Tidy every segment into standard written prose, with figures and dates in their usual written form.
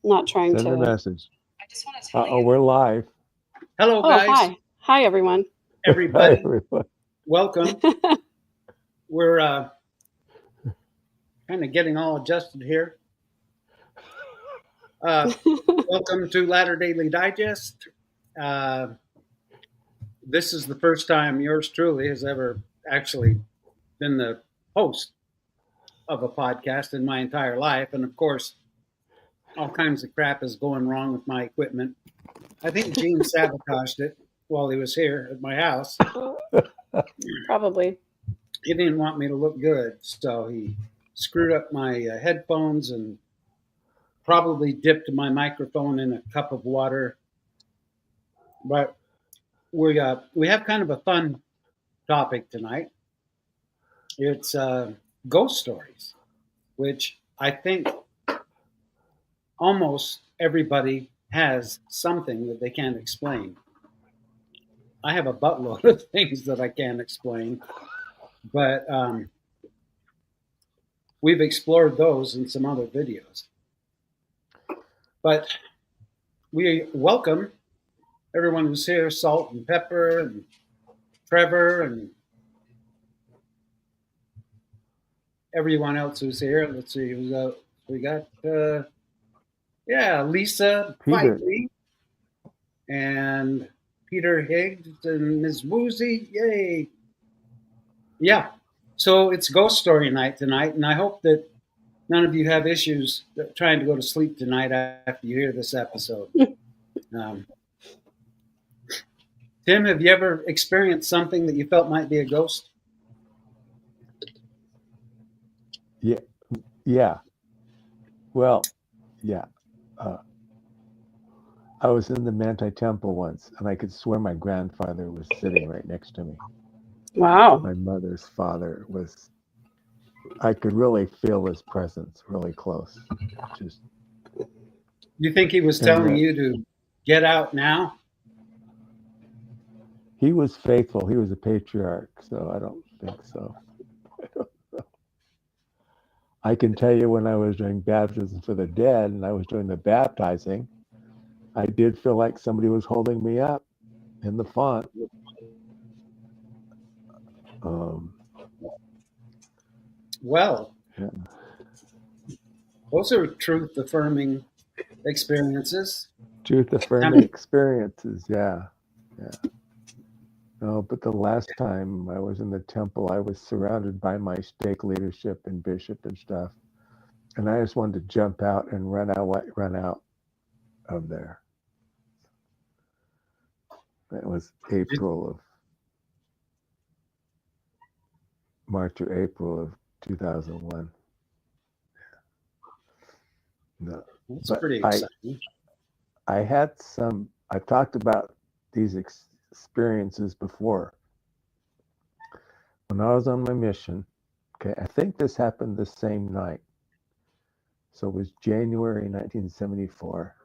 not trying Send a to. message. I just want to tell Oh, we're live. Hello, Oh, guys. hi. Hi, everyone. Hi, Everybody. everyone. Welcome. We're kind of getting all adjusted here. Welcome to Ladder Daily Digest. This is the first time yours truly has ever actually been the host of a podcast in my entire life. And of course, all kinds of crap is going wrong with my equipment. I think Gene sabotaged it while he was here at my house. Probably. He didn't want me to look good, so he screwed up my headphones and probably dipped my microphone in a cup of water. But we have kind of a fun topic tonight. It's ghost stories, which I think almost everybody has something that they can't explain. I have a buttload of things that I can't explain, but we've explored those in some other videos. But we welcome everyone who's here, Salt and Pepper and Trevor and everyone else who's here. Let's see, we got Lisa Peter. Fightly and Peter Higgs and Ms. Woozy. Yay. Yeah. So it's ghost story night tonight, and I hope that none of you have issues trying to go to sleep tonight after you hear this episode. Tim, have you ever experienced something that you felt might be a ghost? Yeah. Well, yeah. I was in the Manti Temple once, and I could swear my grandfather was sitting right next to me. Wow. My mother's father was. I could really feel his presence really close. Just. You think he was telling you to get out now? He was faithful. He was a patriarch, so I don't think so. I can tell you when I was doing baptism for the dead and I was doing the baptizing, I did feel like somebody was holding me up in the font. Well, yeah. Those are truth-affirming experiences. Truth-affirming experiences, yeah. No, but the last time I was in the temple, I was surrounded by my stake leadership and bishop and stuff. And I just wanted to jump out and run out of there. That was March or April of 2001. No, that's pretty exciting. I've talked about these experiences before. When I was on my mission, okay, I think this happened the same night. So it was January 1974.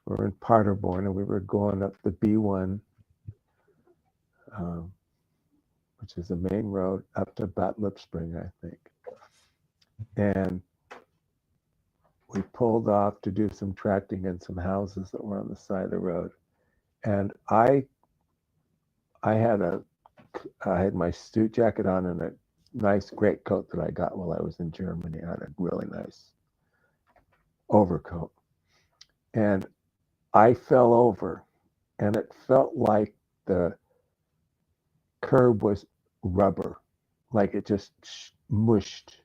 We were in Paderborn and we were going up the B1, which is the main road up to Bad Lippspring, I think. And we pulled off to do some tracking in some houses that were on the side of the road. And I had my suit jacket on and a nice great coat that I got while I was in Germany. I had a really nice overcoat. And I fell over and it felt like the curb was rubber, like it just mushed,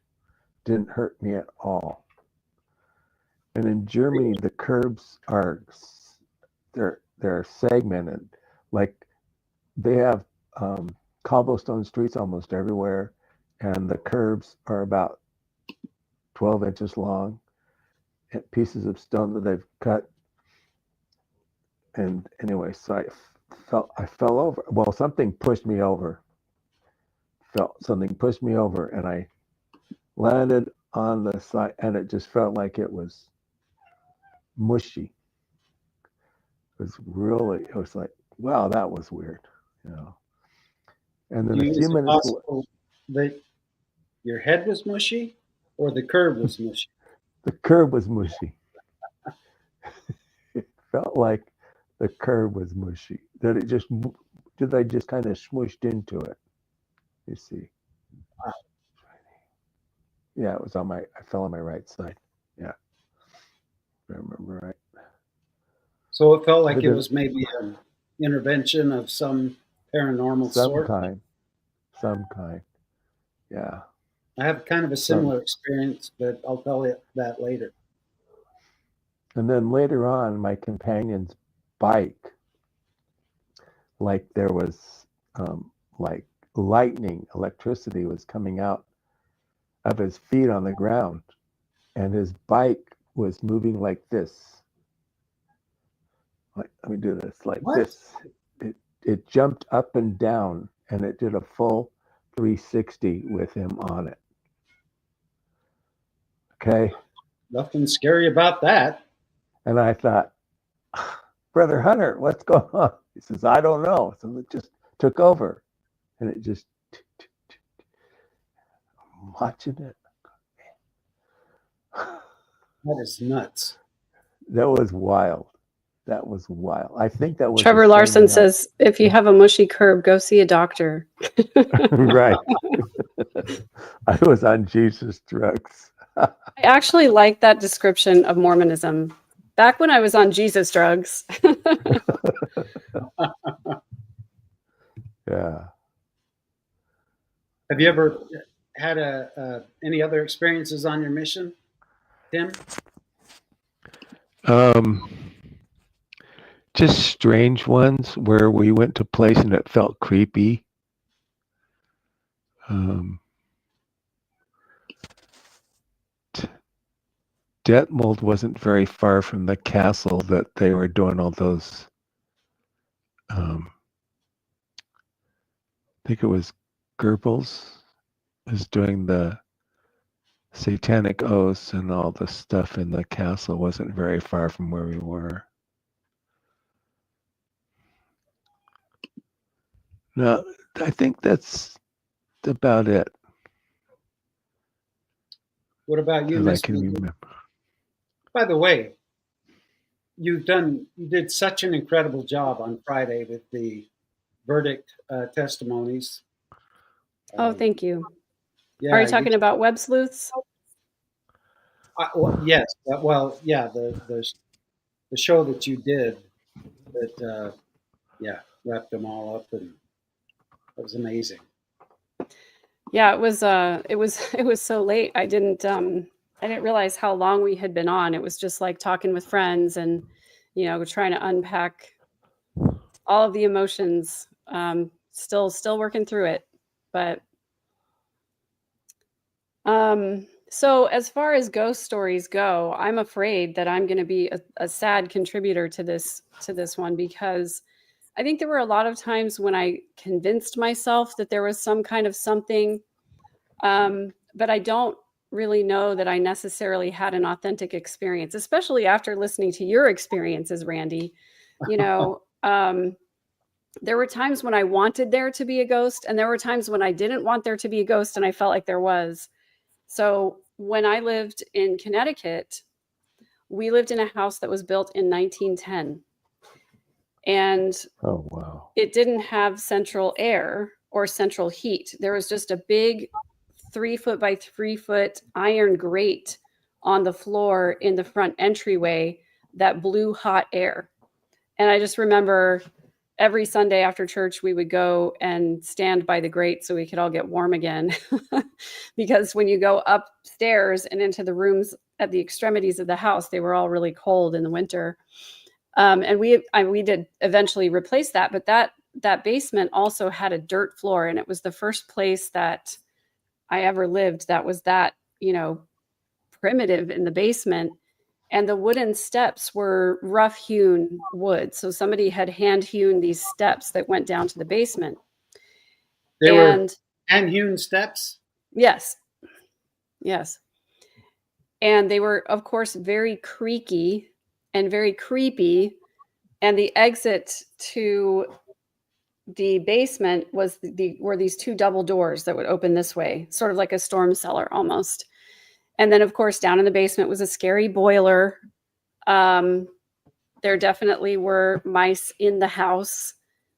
didn't hurt me at all. And in Germany, the curbs they're segmented, like they have cobblestone streets almost everywhere, and the curbs are about 12 inches long, pieces of stone that they've cut. And anyway, so I fell over. Well, something pushed me over. Something pushed me over, and I landed on the side, and it just felt like it was mushy. It was like, wow, that was weird, you know. And then a few minutes that your head was mushy or the curb was mushy? The curb was mushy. it felt like the curb was mushy. That I just kind of smooshed into it. You see. Yeah, it was I fell on my right side. Yeah. If I remember right. So it felt like But it was maybe an intervention of some paranormal sort. Some kind. Yeah. I have kind of a similar experience, but I'll tell you that later. And then later on, my companion's bike, like there was like lightning, electricity was coming out of his feet on the ground, and his bike was moving like this. Like, let me do this, like What? this. It jumped up and down, and it did a full 360 with him on it. Okay. Nothing scary about that. And I thought, Brother Hunter, what's going on? He says, I don't know. So it just took over. And it just, I'm watching it. That is nuts. That was wild. That was wild. I think that was Trevor the same Larson night. says, if you have a mushy curb, go see a doctor. Right. I was on Jesus drugs. I actually like that description of Mormonism. Back when I was on Jesus drugs. Yeah. Have you ever had any other experiences on your mission, Tim? Just strange ones where we went to a place and it felt creepy. Detmold wasn't very far from the castle that they were doing all those. I think it was Goebbels was doing the satanic oaths and all the stuff in the castle. Wasn't very far from where we were. No, I think that's about it. What about you, As I Miss can Megan? remember. By the way, you did such an incredible job on Friday with the verdict testimonies. Oh, thank you. Yeah, Are you talking about web sleuths? yes. Well, yeah, the show that you did that wrapped them all up, and it was amazing. Yeah, it was so late. I didn't realize how long we had been on. It was just like talking with friends and, trying to unpack all of the emotions. Still working through it. But so as far as ghost stories go, I'm afraid that I'm going to be a sad contributor to this one, because I think there were a lot of times when I convinced myself that there was some kind of something, but I don't really know that I necessarily had an authentic experience, especially after listening to your experiences, Randy. There were times when I wanted there to be a ghost, and there were times when I didn't want there to be a ghost, and I felt like there was. So when I lived in Connecticut, we lived in a house that was built in 1910. And Oh, wow. It didn't have central air or central heat. There was just a big 3-foot by 3-foot iron grate on the floor in the front entryway that blew hot air. And I just remember every Sunday after church, we would go and stand by the grate so we could all get warm again. Because when you go upstairs and into the rooms at the extremities of the house, they were all really cold in the winter. And we did eventually replace that, but that basement also had a dirt floor, and it was the first place that I ever lived that was that, primitive in the basement. And the wooden steps were rough hewn wood. So somebody had hand hewn these steps that went down to the basement. They were hand hewn steps? Yes. Yes. And they were, of course, very creaky and very creepy. And the exit to the basement were these 2 double doors that would open this way, sort of like a storm cellar almost. And then, of course, down in the basement was a scary boiler. There definitely were mice in the house.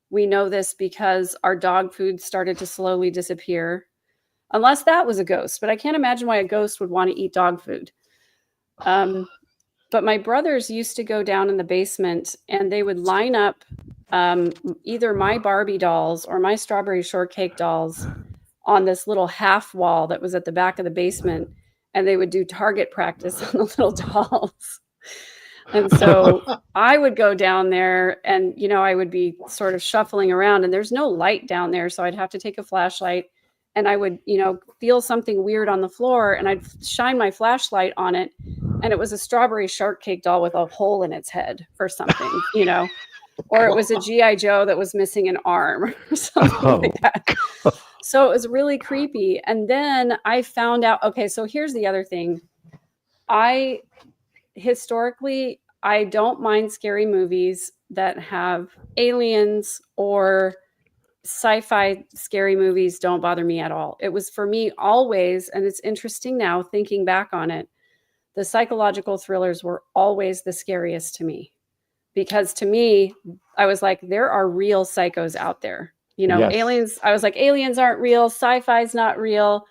We know this because our dog food started to slowly disappear. Unless that was a ghost, but I can't imagine why a ghost would want to eat dog food. But my brothers used to go down in the basement and they would line up either my Barbie dolls or my strawberry shortcake dolls on this little half wall that was at the back of the basement. And they would do target practice on the little dolls. And so I would go down there and, you know, I would be sort of shuffling around and there's no light down there. So I'd have to take a flashlight and I would, you know, feel something weird on the floor and I'd shine my flashlight on it. And it was a strawberry shortcake doll with a hole in its head or something, you know, or it was a G.I. Joe that was missing an arm or something like that. So it was really creepy. And then I found out, okay, so here's the other thing. Historically, I don't mind scary movies that have aliens, or sci-fi scary movies don't bother me at all. It was for me always, and it's interesting now thinking back on it, the psychological thrillers were always the scariest to me. Because to me, I was like, there are real psychos out there. You know, Yes. aliens, I was like, aliens aren't real, sci-fi is not real,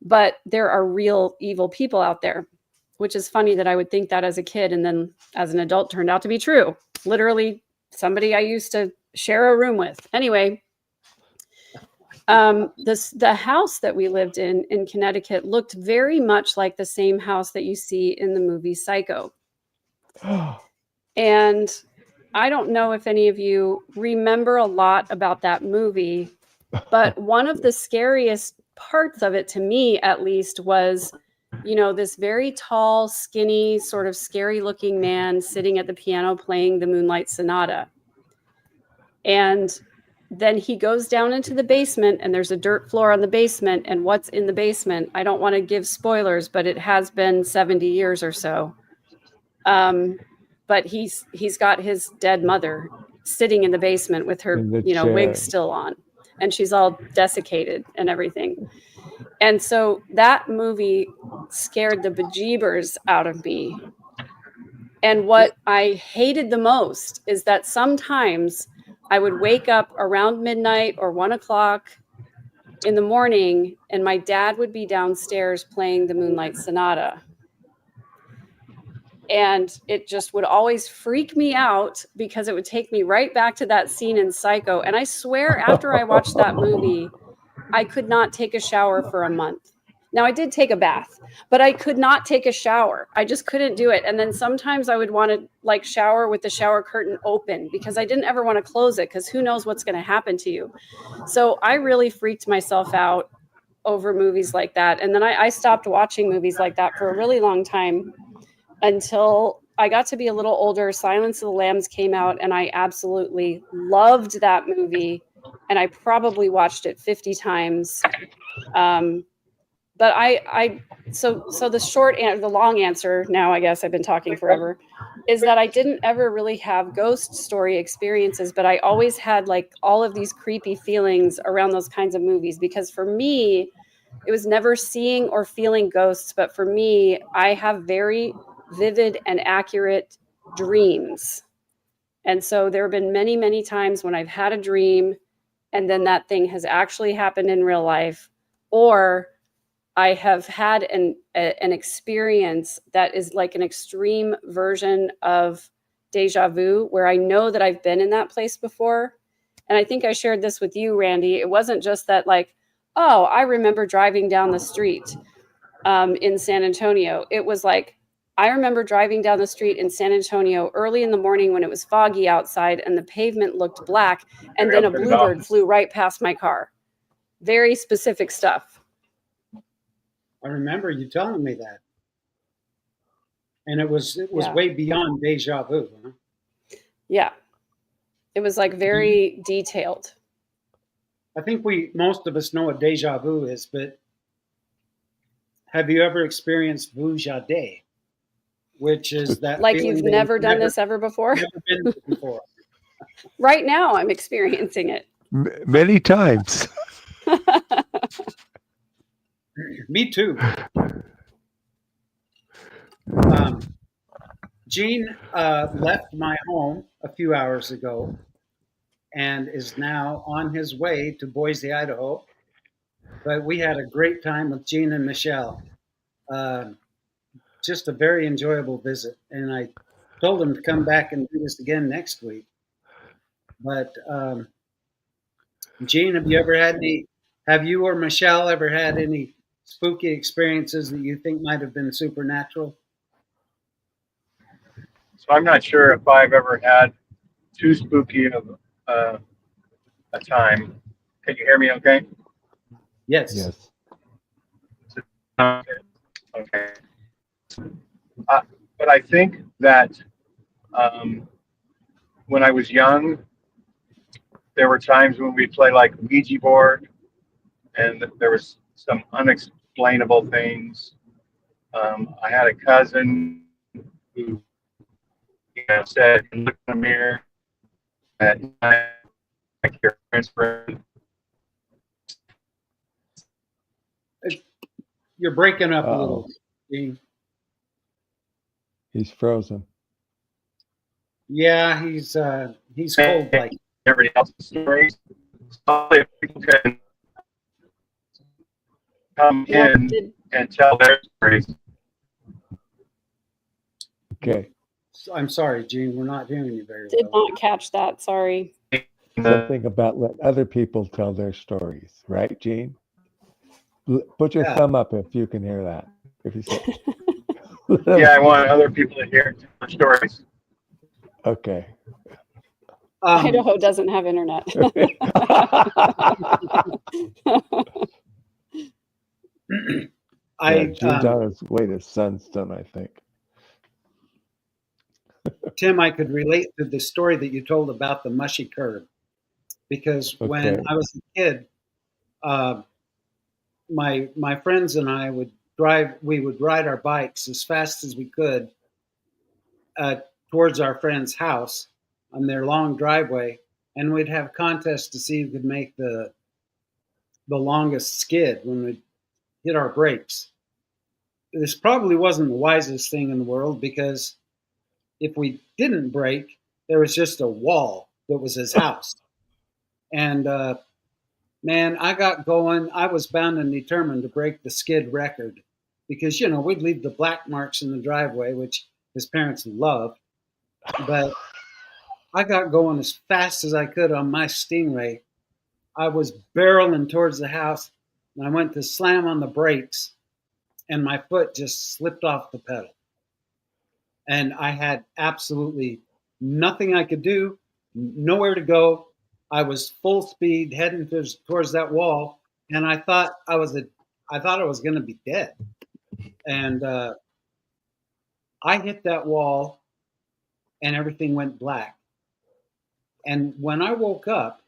but there are real evil people out there. Which is funny that I would think that as a kid, and then as an adult turned out to be true. Literally somebody I used to share a room with. Anyway, the house that we lived in Connecticut looked very much like the same house that you see in the movie Psycho. And I don't know if any of you remember a lot about that movie, but one of the scariest parts of it, to me at least, was, you know, this very tall, skinny, sort of scary looking man sitting at the piano playing the Moonlight Sonata. And then he goes down into the basement and there's a dirt floor on the basement. And what's in the basement? I don't want to give spoilers, but it has been 70 years or so. But he's got his dead mother sitting in the basement with her, you know, wig still on. And she's all desiccated and everything. And so that movie scared the bejeebers out of me. And what I hated the most is that sometimes I would wake up around midnight or 1 o'clock in the morning and my dad would be downstairs playing the Moonlight Sonata. And it just would always freak me out because it would take me right back to that scene in Psycho. And I swear after I watched that movie, I could not take a shower for a month. Now I did take a bath, but I could not take a shower. I just couldn't do it. And then sometimes I would want to like shower with the shower curtain open because I didn't ever want to close it because who knows what's going to happen to you. So I really freaked myself out over movies like that. And then I stopped watching movies like that for a really long time until I got to be a little older. Silence of the Lambs came out and I absolutely loved that movie. And I probably watched it 50 times. But so the long answer, now I guess I've been talking forever, is that I didn't ever really have ghost story experiences, but I always had like all of these creepy feelings around those kinds of movies. Because for me, it was never seeing or feeling ghosts. But for me, I have very vivid and accurate dreams. And so there have been many, many times when I've had a dream and then that thing has actually happened in real life, or I have had an experience that is like an extreme version of deja vu, where I know that I've been in that place before. And I think I shared this with you, Randy. It wasn't just that like, oh, I remember driving down the street in San Antonio. It was like, I remember driving down the street in San Antonio early in the morning when it was foggy outside and the pavement looked black, and then a bluebird flew right past my car. Very specific stuff. I remember you telling me that. And it was Yeah. way beyond deja vu. Huh? Yeah. It was like very detailed. I think most of us know what deja vu is, but have you ever experienced vu-jade? Which is that like you've never done this ever before? Never been there before. Right now I'm experiencing it. Many times. Me too. Gene left my home a few hours ago and is now on his way to Boise, Idaho. But we had a great time with Gene and Michelle. Uh, just a very enjoyable visit. And I told him to come back and do this again next week. But Gene, have you or Michelle ever had any spooky experiences that you think might have been supernatural? So I'm not sure if I've ever had too spooky of a time. Can you hear me okay? Yes. Yes. Okay. But I think that when I was young, there were times when we'd play like Ouija board, and there was some unexplainable things. I had a cousin who, said, "Look in the mirror at night, like your friend's friend." You're breaking up a Uh-oh. little, Gene. He's frozen. Yeah, he's cold like. Everybody else's stories. So if people can come in and tell their stories. Okay. I'm sorry, Gene. We're not hearing you very Did well. not catch that. Sorry. Something about let other people tell their stories, right, Gene? Put your Yeah. thumb up if you can hear that. If you say, Yeah, I want other people to hear their stories. Okay. Idaho doesn't have internet. Gene's on his way to Sunstone, I think. Tim, I could relate to the story that you told about the mushy curb, because when I was a kid, my friends and I would ride our bikes as fast as we could towards our friend's house on their long driveway, and we'd have contests to see who could make the longest skid when we hit our brakes. This probably wasn't the wisest thing in the world, because if we didn't brake, there was just a wall that was his house. And man, I got going. I was bound and determined to break the skid record, because, we'd leave the black marks in the driveway, which his parents loved. But I got going as fast as I could on my Stingray. I was barreling towards the house, and I went to slam on the brakes, and my foot just slipped off the pedal. And I had absolutely nothing I could do, nowhere to go. I was full speed heading towards that wall, and I thought I was going to be dead. And I hit that wall, and everything went black. And when I woke up,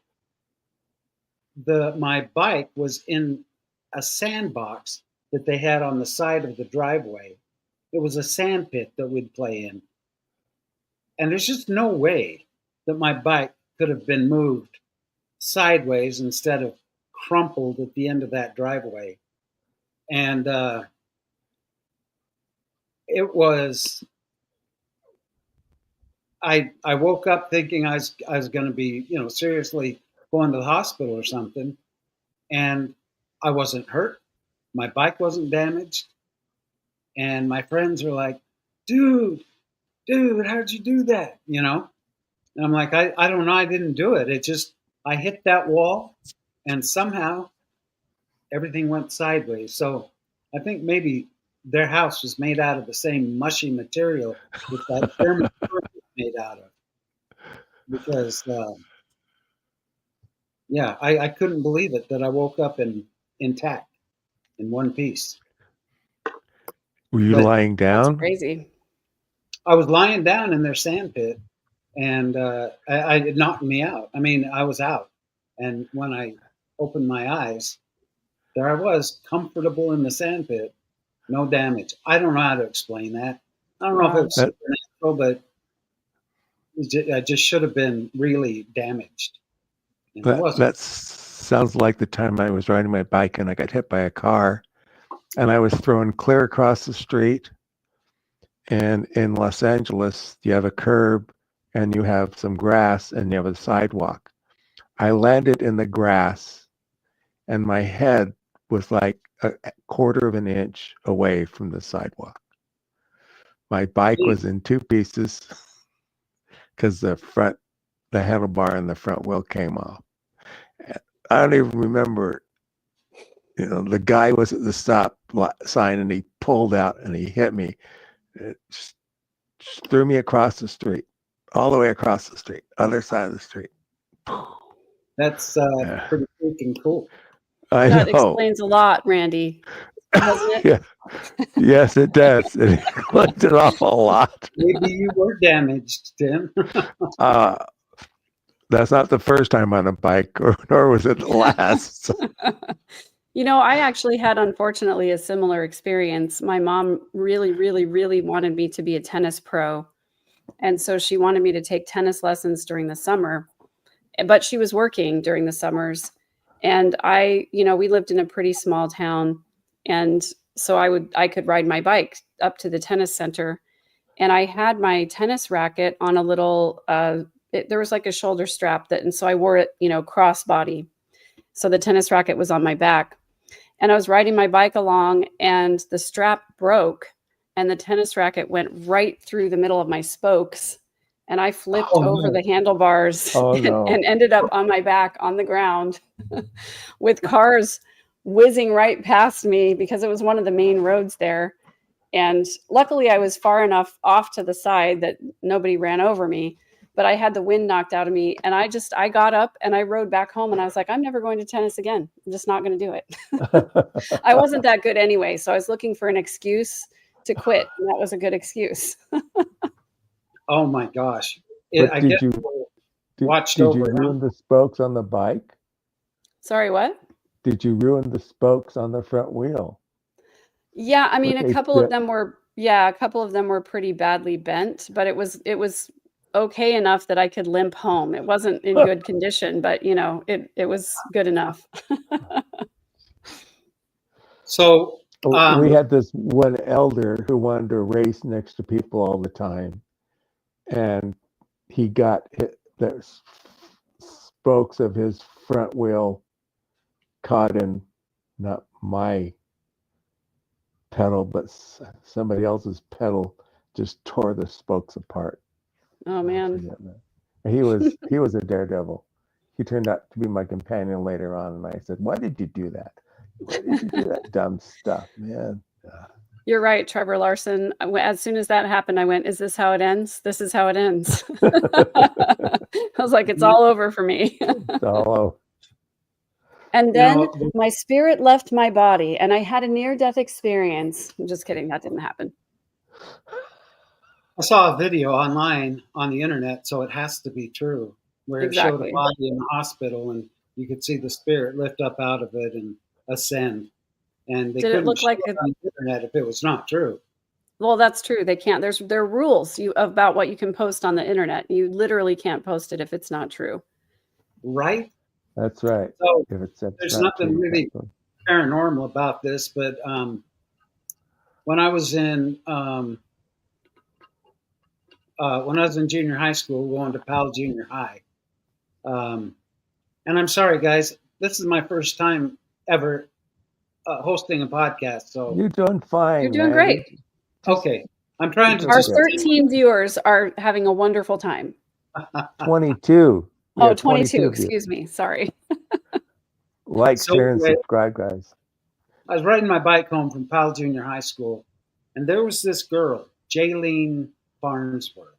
my bike was in a sandbox that they had on the side of the driveway. It was a sand pit that we'd play in. And there's just no way that my bike could have been moved sideways instead of crumpled at the end of that driveway. And it was, I woke up thinking I was going to be, seriously going to the hospital or something. And I wasn't hurt. My bike wasn't damaged. And my friends were like, dude, how'd you do that? And I'm like, I don't know. I didn't do it. I hit that wall, and somehow everything went sideways. So I think maybe their house was made out of the same mushy material that that German was made out of. Because, I couldn't believe it that I woke up intact in one piece. Were you lying down? That's crazy. I was lying down in their sand pit, and it knocked me out. I mean, I was out. And when I opened my eyes, there I was, comfortable in the sand pit, no damage. I don't know how to explain that. I don't know if it was supernatural, but I just should have been really damaged. That sounds like the time I was riding my bike and I got hit by a car, and I was thrown clear across the street, And in Los Angeles, you have a curb and you have some grass and you have a sidewalk. I landed in the grass and my head was like a quarter of an inch away from the sidewalk. My bike was in two pieces because the handlebar and the front wheel came off. I don't even remember, the guy was at the stop sign and he pulled out and he hit me. It just threw me across the street, all the way across the street, other side of the street. That's pretty freaking cool. I That know. explains a lot, Randy, doesn't it? Yeah. Yes, it does. It explains an awful lot. Maybe you were damaged, Tim. That's not the first time on a bike, nor was it the last. I actually had, unfortunately, a similar experience. My mom really, really, really wanted me to be a tennis pro. And so she wanted me to take tennis lessons during the summer, but she was working during the summers. And we lived in a pretty small town. And so I could ride my bike up to the tennis center. And I had my tennis racket on a little, there was like a shoulder strap and so I wore it, crossbody. So the tennis racket was on my back. And I was riding my bike along and the strap broke and the tennis racket went right through the middle of my spokes. And I flipped over the handlebars and ended up on my back on the ground with cars whizzing right past me because it was one of the main roads there. And luckily I was far enough off to the side that nobody ran over me, but I had the wind knocked out of me. And I got up and I rode back home and I was like, I'm never going to tennis again. I'm just not going to do it. I wasn't that good anyway. So I was looking for an excuse to quit. And that was a good excuse. Oh my gosh. Did you ruin the spokes on the bike? Sorry, what? Did you ruin the spokes on the front wheel? Yeah, I mean, a couple of them were pretty badly bent, but it was okay enough that I could limp home. It wasn't in good condition, but it was good enough. So we had this one elder who wanted to race next to people all the time, and he got the spokes of his front wheel caught in not my pedal, but somebody else's pedal, just tore the spokes apart. Oh man. He was a daredevil. He turned out to be my companion later on, and I said, why did you do that? Why did you do that dumb stuff, man? You're right, Trevor Larson. As soon as that happened, I went, is this how it ends? This is how it ends. I was like, it's all over for me. It's all over. And then my spirit left my body and I had a near-death experience. I'm just kidding. That didn't happen. I saw a video online on the internet, so it has to be true, where it showed a body in the hospital and you could see the spirit lift up out of it and ascend. And they couldn't show it on the internet if it was not true. Well, that's true. They can't. There are rules about what you can post on the internet. You literally can't post it if it's not true. Right? That's right. So there's nothing really paranormal about this, but when I was in junior high school, going to Powell Junior High, and I'm sorry, guys, this is my first time ever hosting a podcast. So you're doing fine. You're doing great. Okay, I'm trying to. Our 13 viewers are having a wonderful time. 22. Oh, 22. Excuse me. Sorry. Share, and subscribe, guys. I was riding my bike home from Powell Junior High School, and there was this girl, Jaylene Farnsworth,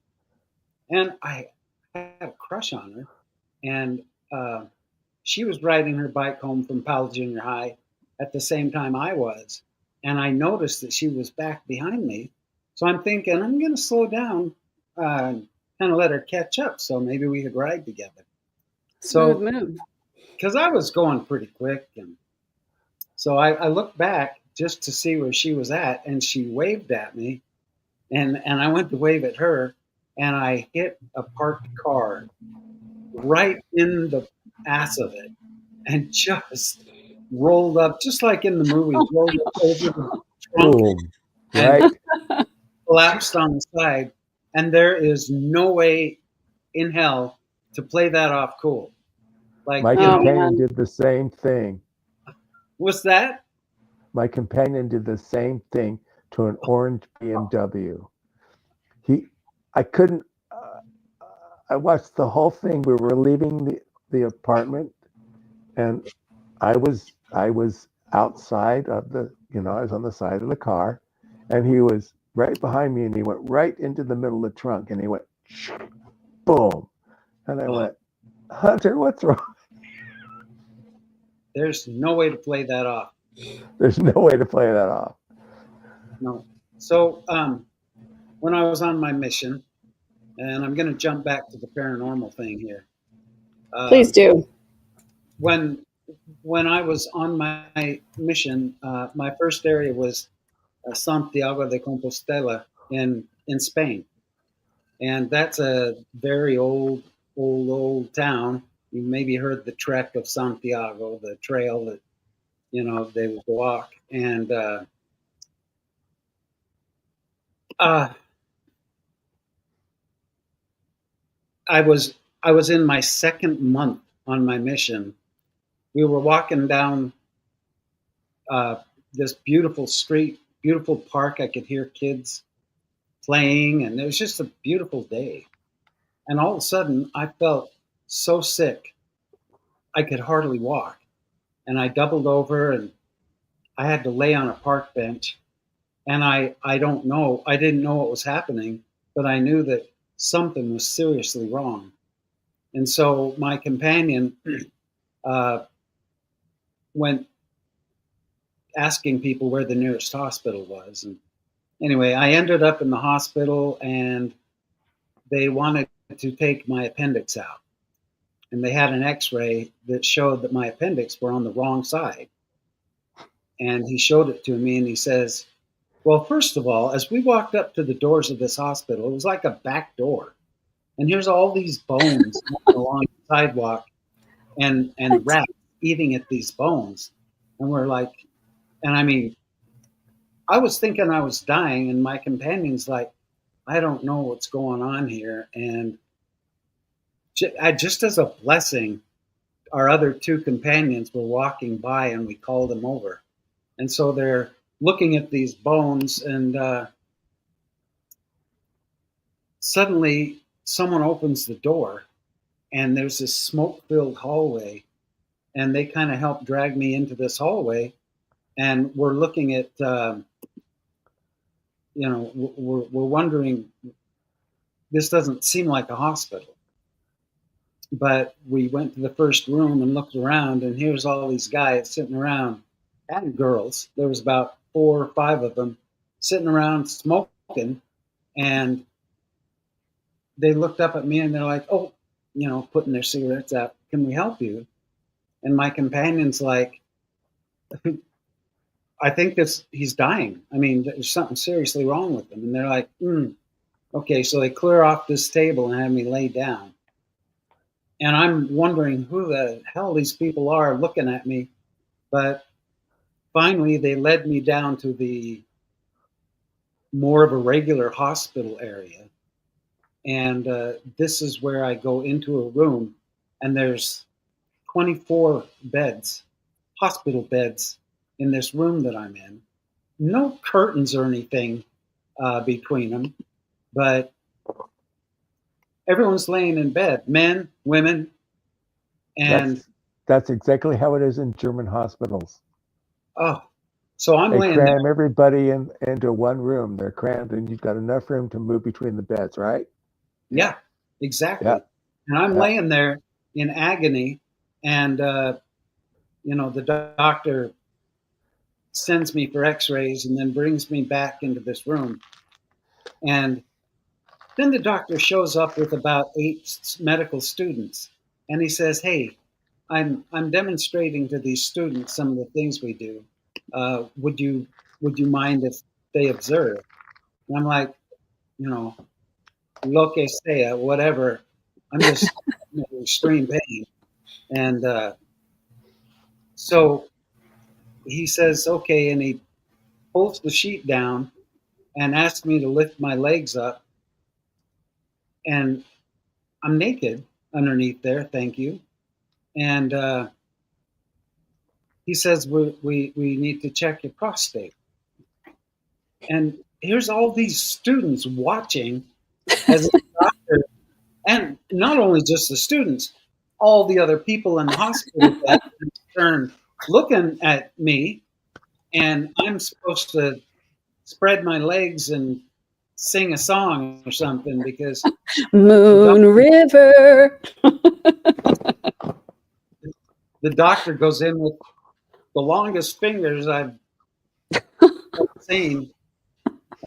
and I had a crush on her. And she was riding her bike home from Powell Junior High at the same time I was, and I noticed that she was back behind me. So I'm thinking, I'm going to slow down, kind of let her catch up, so maybe we could ride together. So, because I was going pretty quick, and so I looked back just to see where she was at, and she waved at me, and I went to wave at her, and I hit a parked car right in the ass of it, and just rolled up, just like in the movies, rolled up over the trunk, right collapsed on the side, and there is no way in hell to play that off cool. Like, My you know, companion man. did the same thing. what's that? My companion did the same thing to an orange BMW. I couldn't. I watched the whole thing. We were leaving the apartment, and I was outside of the. I was on the side of the car, and he was right behind me, and he went right into the middle of the trunk, and he went, boom, and I went, Hunter, what's wrong? There's no way to play that off. There's no way to play that off. No. So when I was on my mission, and I'm going to jump back to the paranormal thing here. Please do. When I was on my mission, my first area was Santiago de Compostela in Spain, and that's a very old town. You maybe heard the Trek of Santiago, the trail that they would walk, and I was in my second month on my mission. We were walking down this beautiful street, beautiful park. I could hear kids playing, and it was just a beautiful day. And all of a sudden, I felt so sick, I could hardly walk. And I doubled over, and I had to lay on a park bench. And I don't know, I didn't know what was happening, but I knew that something was seriously wrong. And so my companion went asking people where the nearest hospital was. And anyway, I ended up in the hospital, and they wanted to take my appendix out. And they had an x-ray that showed that my appendix were on the wrong side. And he showed it to me, and he says, well, first of all, as we walked up to the doors of this hospital, it was like a back door. And here's all these bones along the sidewalk, and rats eating at these bones. And we're like, and I mean, I was thinking I was dying, and my companion's like, I don't know what's going on here. And just as a blessing, our other two companions were walking by, and we called them over. And so they're looking at these bones, and suddenly someone opens the door, and there's this smoke-filled hallway, and they kind of helped drag me into this hallway, and we're looking at, we're wondering, this doesn't seem like a hospital. But we went to the first room and looked around, and here's all these guys sitting around, and girls. There was about 4 or 5 of them sitting around smoking, and they looked up at me, and they're like, oh, putting their cigarettes out, can we help you? And my companion's like, I think he's dying. I mean, there's something seriously wrong with him. And they're like, okay. So they clear off this table and have me lay down. And I'm wondering who the hell these people are looking at me. But finally, they led me down to the more of a regular hospital area. And this is where I go into a room, and there's 24 beds, hospital beds, in this room that I'm in. No curtains or anything between them, but everyone's laying in bed, men, women, and that's exactly how it is in German hospitals. Oh, so I'm they laying cram there. Everybody into one room. They're crammed, and you've got enough room to move between the beds, right? Yeah, exactly. Yeah. And I'm laying there in agony, and the doctor sends me for x-rays and then brings me back into this room. And then the doctor shows up with about 8 medical students, and he says, hey, I'm demonstrating to these students some of the things we do. Would you mind if they observe? And I'm like, lo que sea, whatever. I'm just in extreme pain. And so he says, okay, and he pulls the sheet down, and asked me to lift my legs up. And I'm naked underneath there, thank you. And he says, we need to check your prostate. And here's all these students watching as a doctor, and not only just the students, all the other people in the hospital that turn looking at me, and I'm supposed to spread my legs and sing a song or something because Moon River. the doctor goes in with the longest fingers I've seen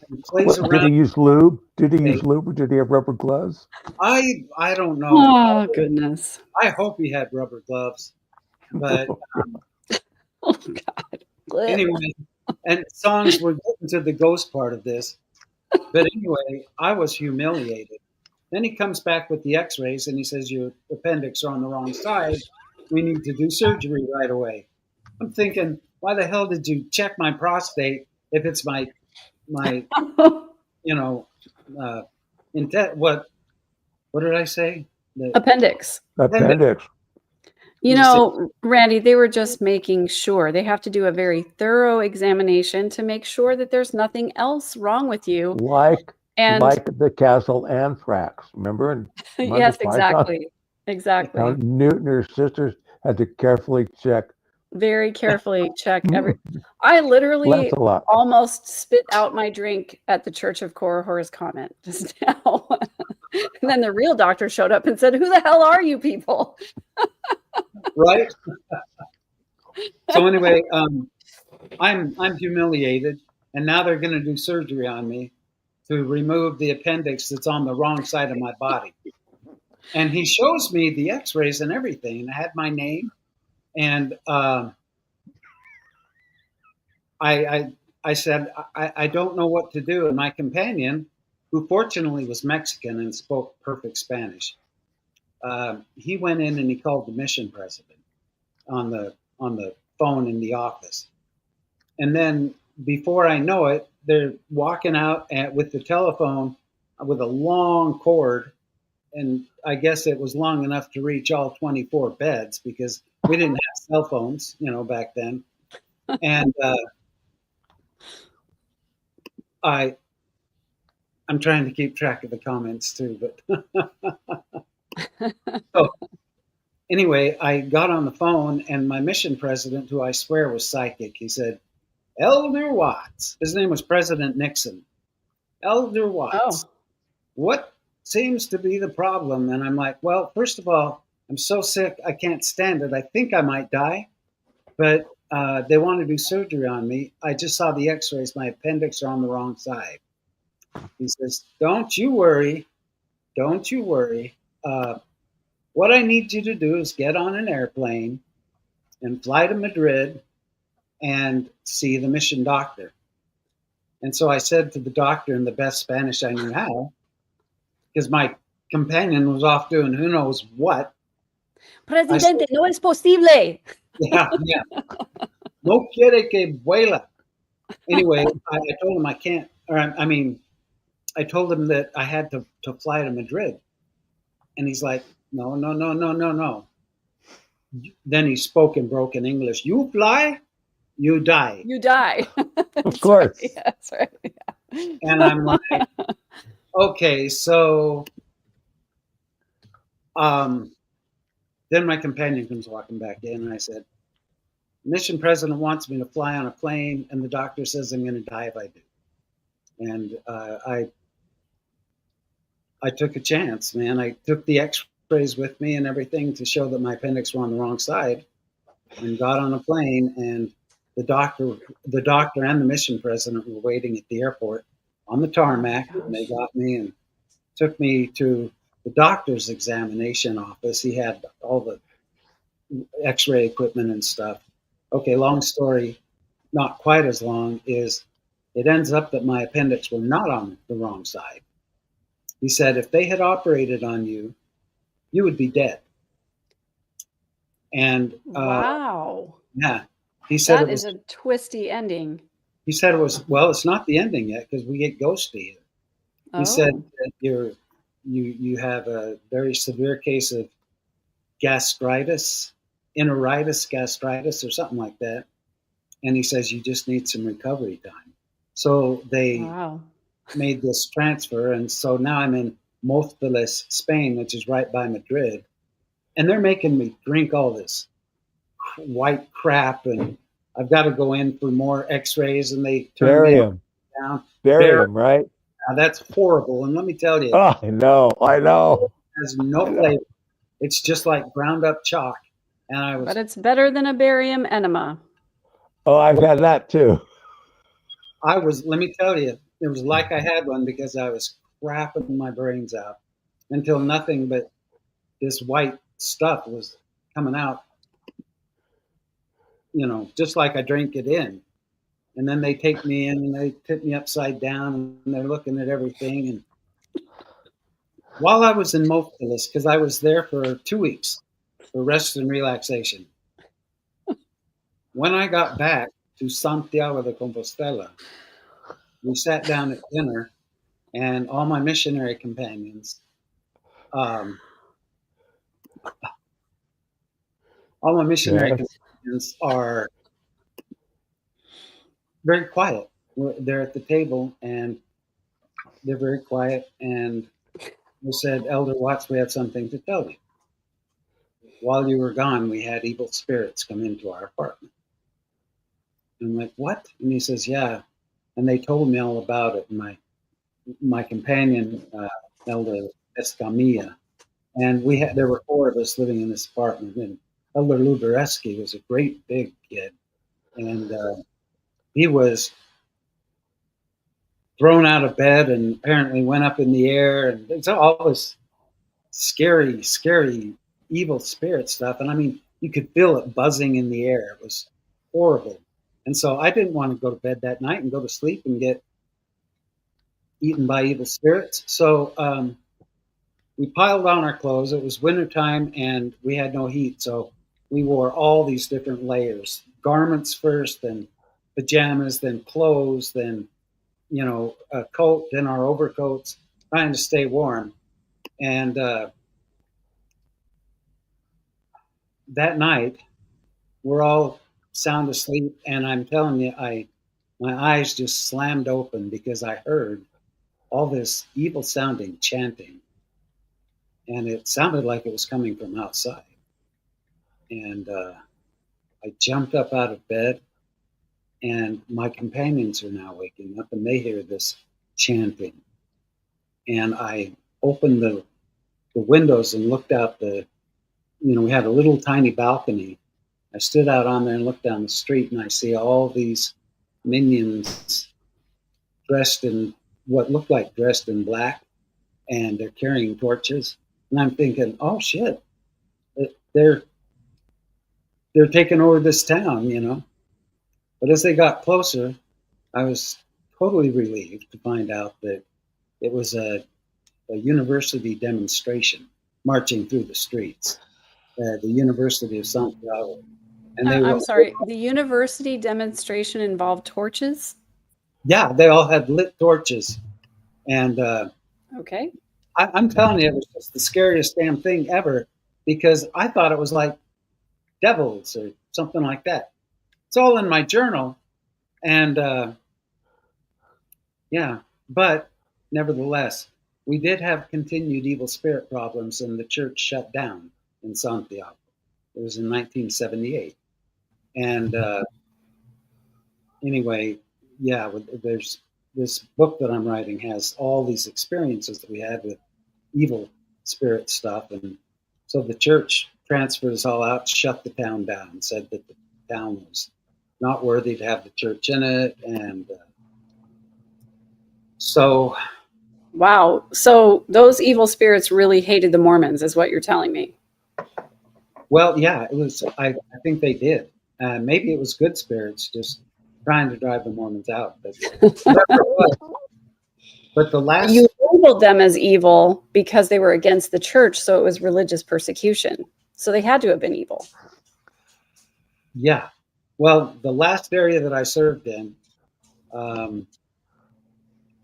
and plays What, did he around. use lube? Did he use lube or did he have rubber gloves? I don't know. Oh, goodness. I hope he had rubber gloves, but Oh, God. anyway, and songs, we're getting to the ghost part of this. But anyway, I was humiliated. Then he comes back with the x-rays and he says, your appendix are on the wrong side. We need to do surgery right away. I'm thinking, why the hell did you check my prostate if it's my you know, what did I say? Appendix. Appendix. You know, Randy, they were just making sure. They have to do a very thorough examination to make sure that there's nothing else wrong with you. Like And the Castle Anthrax. Remember? In yes, Monty Python? exactly. How Newt and her sisters had to carefully check. Very carefully check every. I literally Lancelot. almost spit out my drink at the Church of Korihor's comment just now. And then the real doctor showed up and said, "Who the hell are you people?" Right. So anyway, I'm humiliated, and now they're going to do surgery on me to remove the appendix that's on the wrong side of my body. And he shows me the x-rays and everything, and I had my name, and I said, I don't know what to do. And my companion, who fortunately was Mexican and spoke perfect Spanish, he went in and he called the mission president on the phone in the office. And then before I know it, they're walking out with the telephone with a long cord. And I guess it was long enough to reach all 24 beds because we didn't have cell phones, back then. And I'm trying to keep track of the comments too, but so anyway, I got on the phone and my mission president, who I swear was psychic, he said, "Elder Watts," his name was President Nixon. "Elder Watts, what seems to be the problem?" And I'm like, well, first of all, I'm so sick, I can't stand it. I think I might die, but they want to do surgery on me. I just saw the x-rays. My appendix are on the wrong side. He says, don't you worry. Don't you worry. What I need you to do is get on an airplane and fly to Madrid and see the mission doctor. And so I said to the doctor in the best Spanish I knew how, because my companion was off doing who knows what. Presidente, no es posible. Yeah. No quiere que vuela. Anyway, I told him I can't, I told him that I had to fly to Madrid. And he's like, no. Then he spoke in broken English. You fly, you die. You die. Of course. Right. Yeah, that's right. Yeah. And I'm like, okay, so then my companion comes walking back in and I said, mission president wants me to fly on a plane and the doctor says I'm going to die if I do. And I took a chance, man. I took the x-rays with me and everything to show that my appendix were on the wrong side and got on a plane, and the doctor and the mission president were waiting at the airport on the tarmac, and they got me and took me to the doctor's examination office. He had all the x-ray equipment and stuff. Okay, long story, not quite as long, is it ends up that my appendix were not on the wrong side. He said, if they had operated on you, you would be dead. And wow. yeah, he said that is a twisty ending. He said it was, well, it's not the ending yet because we get ghosty. Oh. He said that you have a very severe case of gastritis, enteritis, gastritis, or something like that. And he says you just need some recovery time. So they Wow. made this transfer, and so now I'm in Móstoles, Spain, which is right by Madrid, and they're making me drink all this white crap, and I've got to go in for more X-rays, and they turn Bury me him. down. Bury Bury- him, right? Now, that's horrible, and let me tell you, Oh, I know. it has no I know. flavor. It's just like ground up chalk, and I was But it's better than a barium enema. Oh, I've had that too. let me tell you, it was like I had one because I was crapping my brains out until nothing but this white stuff was coming out, just like I drank it in. And then they take me in and they tip me upside down and they're looking at everything. And while I was in Móstoles, because I was there for 2 weeks for rest and relaxation, when I got back to Santiago de Compostela, we sat down at dinner, and all my missionary companions, companions are very quiet. They're at the table, and they're very quiet. And they said, Elder Watts, we have something to tell you. While you were gone, we had evil spirits come into our apartment. And I'm like, what? And he says, yeah. And they told me all about it. And my companion, Elder Escamilla, and there were 4 of us living in this apartment. And Elder Lubereski was a great big kid. And he was thrown out of bed and apparently went up in the air. And it's all this scary, scary, evil spirit stuff. And I mean, you could feel it buzzing in the air. It was horrible. And so I didn't want to go to bed that night and go to sleep and get eaten by evil spirits. So we piled on our clothes. It was wintertime and we had no heat. So we wore all these different layers, garments first, then pajamas, then clothes, then, a coat, then our overcoats, trying to stay warm. And that night, we're all sound asleep, and I'm telling you, my eyes just slammed open because I heard all this evil-sounding chanting, and it sounded like it was coming from outside. And I jumped up out of bed, and my companions are now waking up, and they hear this chanting. And I opened the windows and looked out we had a little tiny balcony. I stood out on there and looked down the street, and I see all these minions dressed in what looked like dressed in black, and they're carrying torches. And I'm thinking, oh shit, they're taking over this town, But as they got closer, I was totally relieved to find out that it was a university demonstration marching through the streets, the University of Santiago. And I'm sorry, the university demonstration involved torches? Yeah, they all had lit torches. And okay. I'm telling you, it was just the scariest damn thing ever because I thought it was like devils or something like that. It's all in my journal. And yeah, but nevertheless, we did have continued evil spirit problems and the church shut down in Santiago. It was in 1978. And anyway, yeah, there's this book that I'm writing has all these experiences that we had with evil spirit stuff. And so the church transferred us all out, shut the town down, said that the town was not worthy to have the church in it. And so. Wow. So those evil spirits really hated the Mormons is what you're telling me. Well, yeah, it was. I think they did. Maybe it was good spirits just trying to drive the Mormons out. But whatever it was. But the last. You labeled them as evil because they were against the church, so it was religious persecution. So they had to have been evil. Yeah. Well, the last area that I served in, um,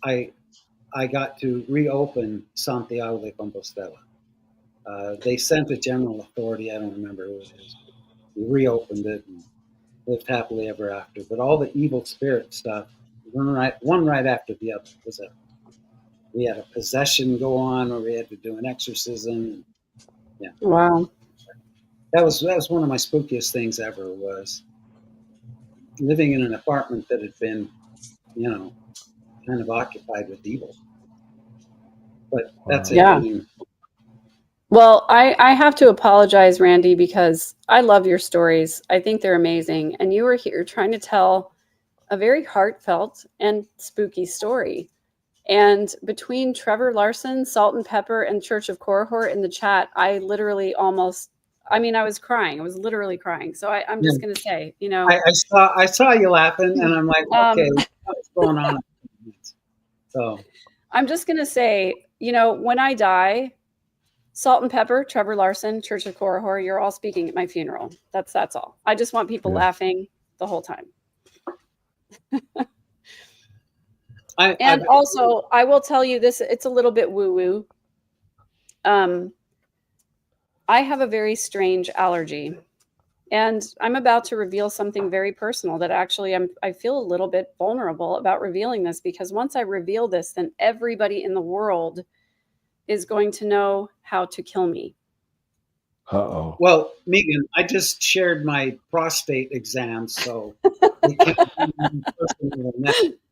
I got to reopen Santiago de Compostela. They sent a general authority, I don't remember who it is. We reopened it and lived happily ever after. But all the evil spirit stuff, one right after the other. We had a possession go on, or we had to do an exorcism. Yeah, Wow. that was one of my spookiest things ever, was living in an apartment that had been, kind of occupied with evil. But that's it. Yeah. I mean, Well, I have to apologize, Randy, because I love your stories. I think they're amazing. And you were here trying to tell a very heartfelt and spooky story. And between Trevor Larson, Salt and Pepper, and Church of Korihor in the chat, I literally I was crying. I was literally crying. So I'm just going to say, I saw you laughing, and I'm like, okay, what's going on? So I'm just going to say, when I die, Salt and Pepper, Trevor Larson, Church of Korihor, you're all speaking at my funeral. That's all. I just want people laughing the whole time. Also, I will tell you this, it's a little bit woo-woo. I have a very strange allergy, and I'm about to reveal something very personal that actually I feel a little bit vulnerable about revealing this, because once I reveal this, then everybody in the world is going to know how to kill me. Uh-oh. Well, Megan, I just shared my prostate exam, so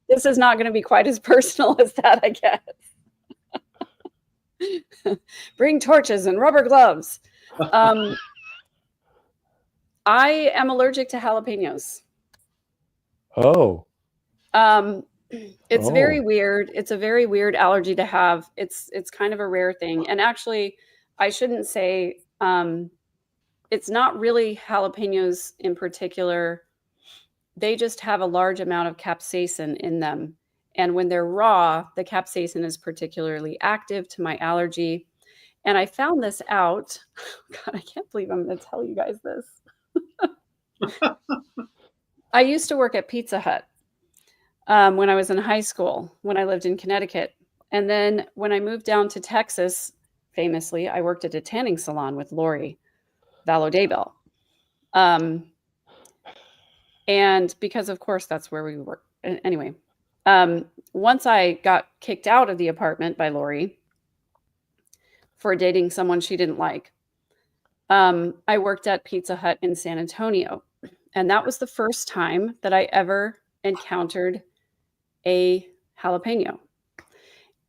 this is not going to be quite as personal as that, I guess. Bring torches and rubber gloves. I am allergic to jalapenos. Oh. It's very weird. It's a very weird allergy to have. It's kind of a rare thing. And actually, I shouldn't say it's not really jalapenos in particular. They just have a large amount of capsaicin in them. And when they're raw, the capsaicin is particularly active to my allergy. And I found this out. God, I can't believe I'm going to tell you guys this. I used to work at Pizza Hut when I was in high school, when I lived in Connecticut. And then when I moved down to Texas, famously, I worked at a tanning salon with Lori Vallow-Daybell. And because, of course, that's where we work. Anyway, once I got kicked out of the apartment by Lori for dating someone she didn't like, I worked at Pizza Hut in San Antonio. And that was the first time that I ever encountered a jalapeno.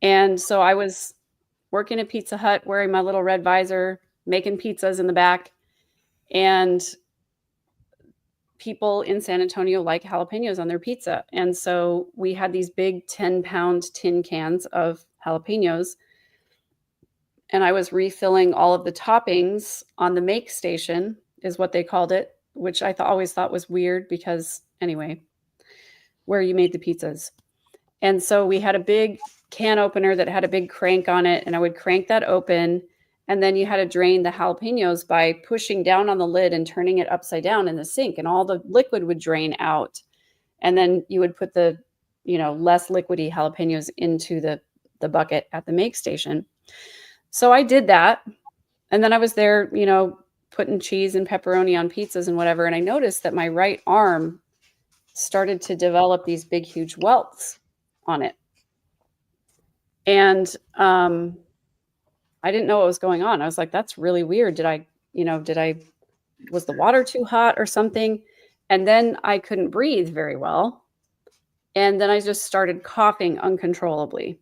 And so I was working at Pizza Hut, wearing my little red visor, making pizzas in the back. And people in San Antonio like jalapenos on their pizza. And so we had these big 10-pound tin cans of jalapenos. And I was refilling all of the toppings on the make station, is what they called it, which I always thought was weird because, anyway, where you made the pizzas. And so we had a big can opener that had a big crank on it, and I would crank that open, and then you had to drain the jalapenos by pushing down on the lid and turning it upside down in the sink, and all the liquid would drain out. And then you would put the, less liquidy jalapenos into the bucket at the make station. So I did that. And then I was there, putting cheese and pepperoni on pizzas and whatever. And I noticed that my right arm started to develop these big, huge welts on it. And I didn't know what was going on. I was like, that's really weird. Was the water too hot or something? And then I couldn't breathe very well. And then I just started coughing uncontrollably.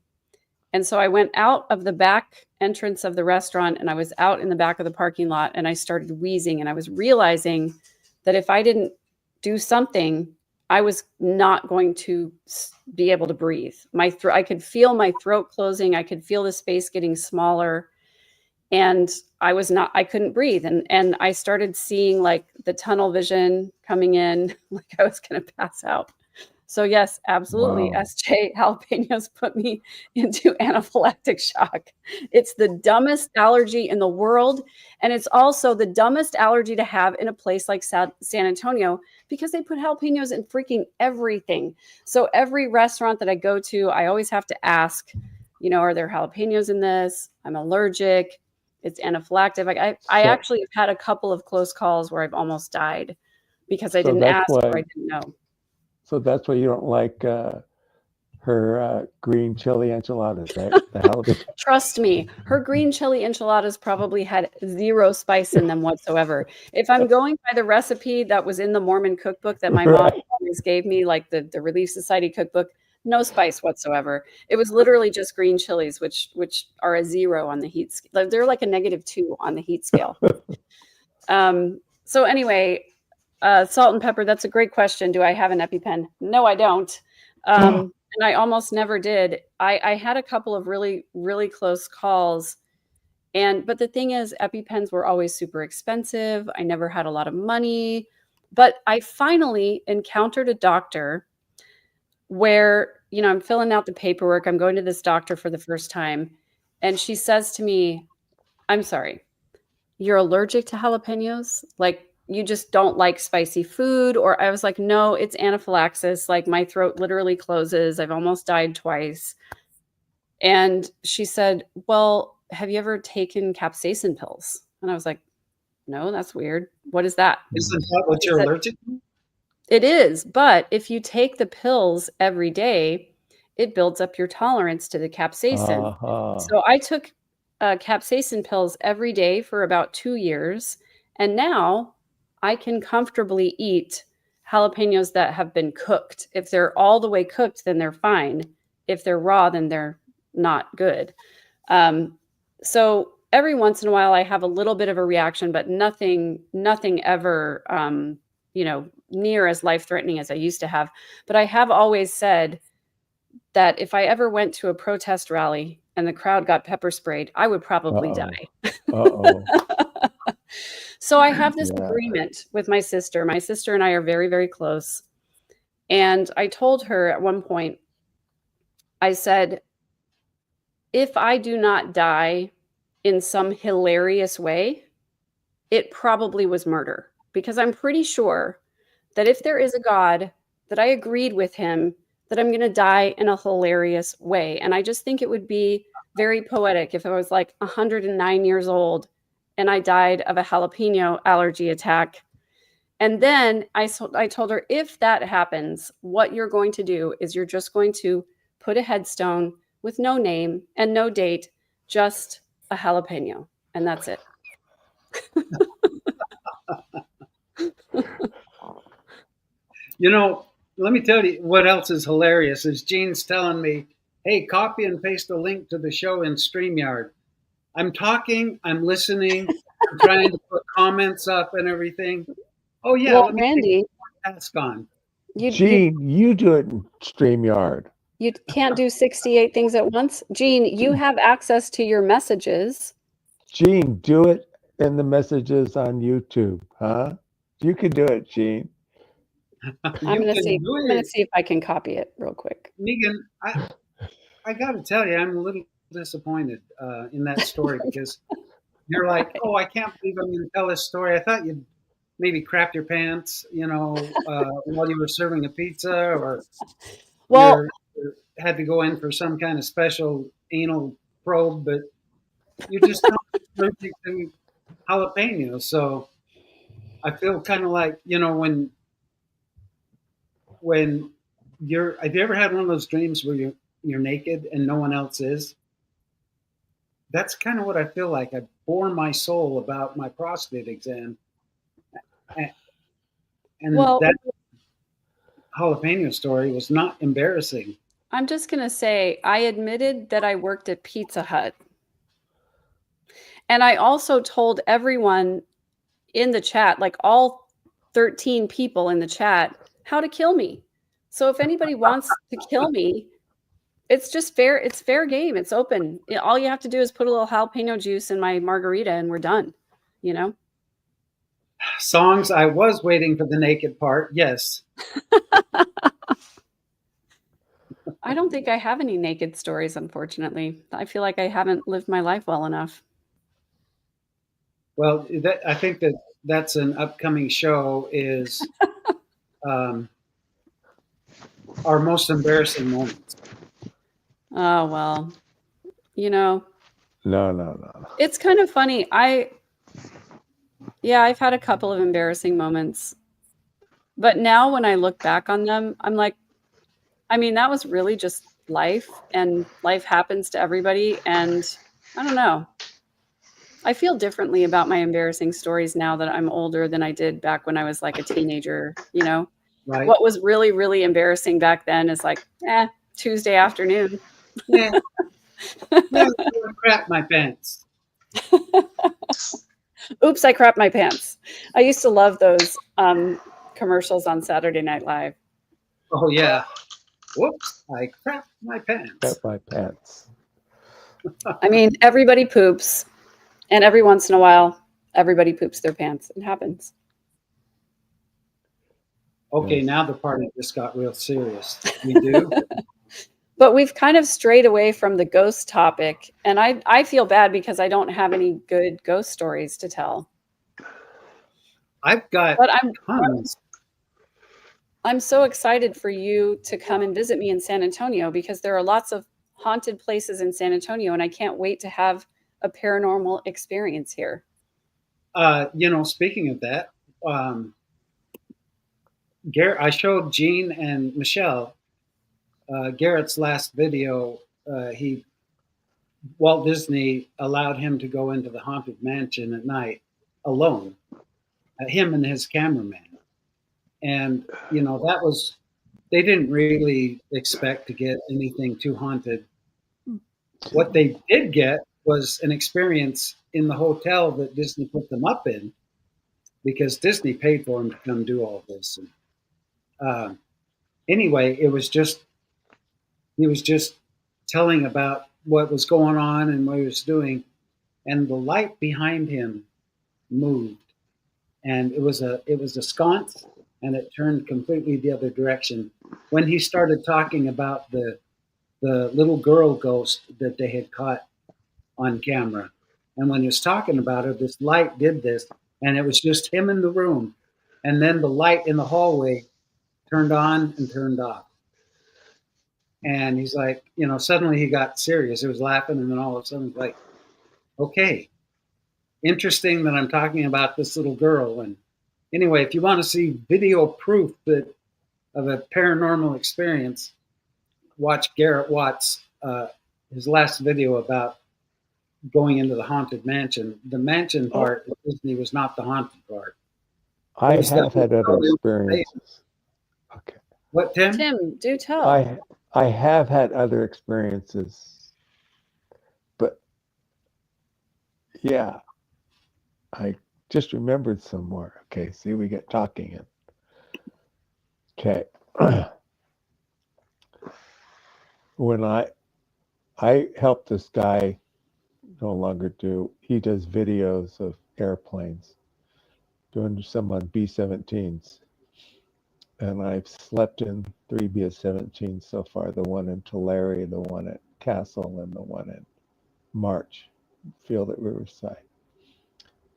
And so I went out of the back entrance of the restaurant, and I was out in the back of the parking lot, and I started wheezing, and I was realizing that if I didn't do something, I was not going to be able to breathe. I could feel my throat closing. I could feel the space getting smaller, and I couldn't breathe. And I started seeing like the tunnel vision coming in, like I was going to pass out. So yes, absolutely. Wow. SJ, jalapenos put me into anaphylactic shock. It's the dumbest allergy in the world. And it's also the dumbest allergy to have in a place like San Antonio because they put jalapenos in freaking everything. So every restaurant that I go to, I always have to ask, you know, are there jalapenos in this? I'm allergic. It's anaphylactic. Like I So, actually have had a couple of close calls where I've almost died because I so didn't that's ask or I why, didn't know. so that's why you don't like her green chili enchiladas, right? The jalapeno. Trust me, her green chili enchiladas probably had 0 spice in them whatsoever. If I'm going by the recipe that was in the Mormon cookbook that my mom Right. always gave me, like the Relief Society cookbook, no spice whatsoever. It was literally just green chilies, which are a 0 on the heat scale. They're like a -2 on the heat scale. So anyway, salt and pepper, that's a great question. Do I have an EpiPen? No, I don't. And I almost never did. I had a couple of really, really close calls. But the thing is, EpiPens were always super expensive. I never had a lot of money. But I finally encountered a doctor where, you know, I'm filling out the paperwork. I'm going to this doctor for the first time. And she says to me, I'm sorry, you're allergic to jalapenos? Like, you just don't like spicy food? Or I was like, no, it's anaphylaxis. Like, my throat literally closes. I've almost died twice. And she said, well, have you ever taken capsaicin pills? And I was like, no, that's weird. What is that? Isn't that what She you're said, allergic to? it is. But if you take the pills every day, it builds up your tolerance to the capsaicin. Uh-huh. So I took capsaicin pills every day for about 2 years. And now I can comfortably eat jalapenos that have been cooked. If they're all the way cooked, then they're fine. If they're raw, then they're not good. So every once in a while I have a little bit of a reaction, but nothing ever, you know, near as life-threatening as I used to have. But I have always said that if I ever went to a protest rally and the crowd got pepper sprayed, I would probably Uh-oh. die. Uh-oh. So I have this Yeah. agreement with my sister. My sister and I are very, very close. And I told her at one point, I said, if I do not die in some hilarious way, it probably was murder. Because I'm pretty sure that if there is a God, that I agreed with him that I'm going to die in a hilarious way. And I just think it would be very poetic if I was like 109 years old and I died of a jalapeno allergy attack. And then I told her, if that happens, what you're going to do is you're just going to put a headstone with no name and no date, just a jalapeno. And that's it. You know, let me tell you what else is hilarious is Gene's telling me, hey, copy and paste a link to the show in StreamYard. I'm talking, I'm listening, I'm trying to put comments up and everything. Oh yeah, Well, let me Randy, take task on. Gene, you do it in StreamYard. You can't do 68 things at once. Gene, you have access to your messages. Gene, do it in the messages on YouTube, huh? You can do it, Gene. I'm going to see if I can copy it real quick. Megan, I got to tell you, I'm a little disappointed in that story because you're like, oh, I can't believe I'm going to tell this story. I thought you'd maybe crap your pants, you know, while you were serving a pizza, or well, you had to go in for some kind of special anal probe, but you're just not allergic to jalapenos. So I feel kind of like, you know, when have you ever had one of those dreams where you're naked and no one else is? That's kind of what I feel like. I bore my soul about my prostate exam. And well, that jalapeno story was not embarrassing. I'm just going to say, I admitted that I worked at Pizza Hut. And I also told everyone in the chat, like all 13 people in the chat, how to kill me. So if anybody wants to kill me, it's just fair. It's fair game. It's open. All you have to do is put a little jalapeno juice in my margarita and we're done, you know? Songs, I was waiting for the naked part. Yes. I don't think I have any naked stories, unfortunately. I feel like I haven't lived my life well enough. Well, I think that's an upcoming show is um, our most embarrassing moments. Oh, well, you know, No. it's kind of funny. Yeah, I've had a couple of embarrassing moments. But now when I look back on them, I'm like, I mean, that was really just life, and life happens to everybody. And I don't know. I feel differently about my embarrassing stories now that I'm older than I did back when I was like a teenager. Right? What was really, really embarrassing back then is like, Tuesday afternoon. Yeah, yeah, I crap my pants. Oops, I crapped my pants. I used to love those commercials on Saturday Night Live. Oh yeah. Whoops! I crap my pants. Crap my pants. I mean, everybody poops, and every once in a while, everybody poops their pants. It happens. Okay, Yes. now the party just got real serious. We do. But we've kind of strayed away from the ghost topic, and I feel bad because I don't have any good ghost stories to tell. I've got But tons. I'm so excited for you to come and visit me in San Antonio because there are lots of haunted places in San Antonio, and I can't wait to have a paranormal experience here. Speaking of that, um, Garrett, I showed Jean and Michelle Garrett's last video. Walt Disney allowed him to go into the haunted mansion at night alone, him and his cameraman. And, that was, they didn't really expect to get anything too haunted. What they did get was an experience in the hotel that Disney put them up in because Disney paid for him to come do all this. And, anyway, he was just telling about what was going on and what he was doing. And the light behind him moved, and it was a sconce, and it turned completely the other direction when he started talking about the little girl ghost that they had caught on camera. And when he was talking about her, this light did this, and it was just him in the room, and then the light in the hallway turned on and turned off. And he's like, suddenly he got serious. He was laughing, and then all of a sudden, he's like, okay, interesting that I'm talking about this little girl. And anyway, if you want to see video proof of a paranormal experience, watch Garrett Watts' his last video about going into the haunted mansion. The mansion part of Disney was not the haunted part. I have had other experiences. Okay. What, Tim? Tim, do tell. I have had other experiences, but yeah, I just remembered some more. Okay, see, we get talking. Okay. When I helped this guy he does videos of airplanes, doing some on B-17s. And I've slept in 3 B-17s so far, the one in Tulare, the one at Castle, and the one at March Field at Riverside.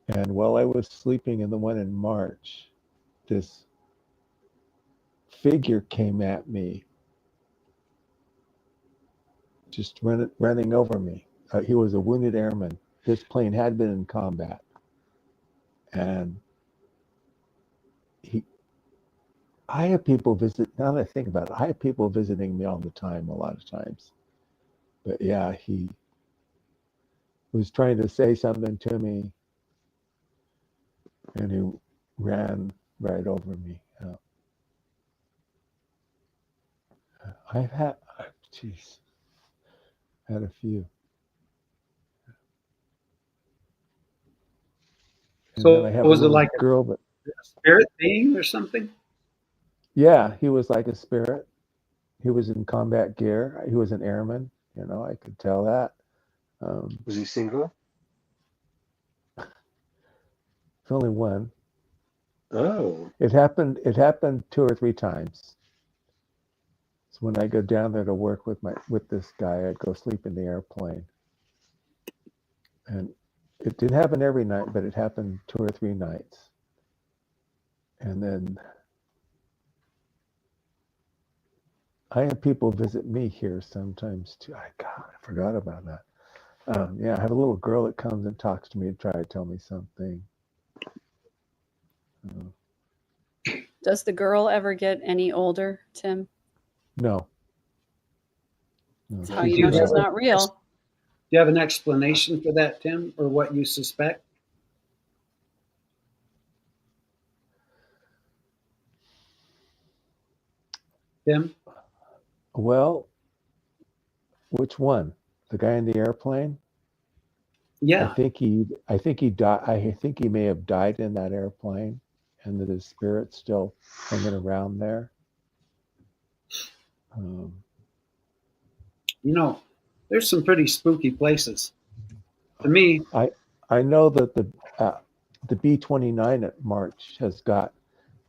And while I was sleeping in the one in March, this figure came at me, just running over me. He was a wounded airman. This plane had been in combat. And I have people now that I think about it, I have people visiting me all the time, a lot of times. But yeah, he was trying to say something to me, and he ran right over me. I've had a few. And So then I have was a it like girl, but a spirit being or something? yeah, he was like a spirit. He was in combat gear. He was an airman. I could tell that. Was he single? Only one. Oh. It happened 2 or 3 times. when I go down there to work with this guy, I'd go sleep in the airplane. And it didn't happen every night, but it happened 2 or 3 nights. And then I have people visit me here sometimes too. God, I forgot about that. Yeah, I have a little girl that comes and talks to me and try to tell me something. Does the girl ever get any older, Tim? No. That's No, how Did you you know she's have- not real. Do you have an explanation for that, Tim, or what you suspect? Tim? Well, which one? The guy in the airplane? Yeah. I think he died. I think he may have died in that airplane, and that his spirit's still hanging around there. You know, there's some pretty spooky places. To me, I know that the B-29 at March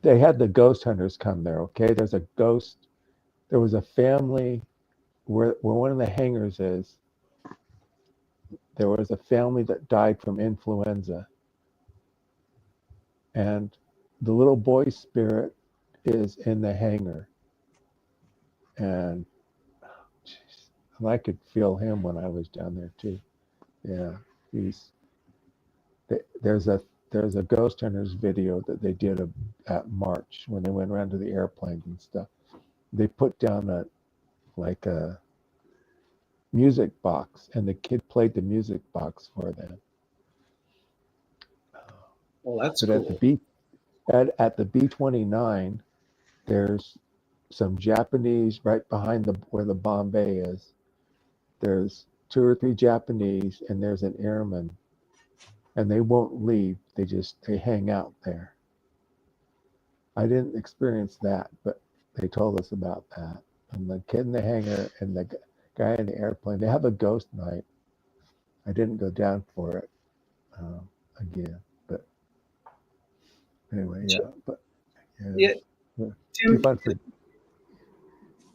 they had the ghost hunters come there. Okay, there was a family where one of the hangars is. There was a family that died from influenza, and the little boy's spirit is in the hangar, and I could feel him when I was down there too. Yeah, there's a ghost hunters video that they did at March when they went around to the airplanes and stuff. They put down a music box, and the kid played the music box for them. well, that's But cool. at the B-29, there's some Japanese right behind where the Bombay is. There's 2 or 3 Japanese, and there's an airman, and they won't leave. They hang out there. I didn't experience that, but they told us about that. And the kid in the hangar and the guy in the airplane, they have a ghost night. I didn't go down for it again, but anyway, yeah. But Yeah. too Tim, fun for.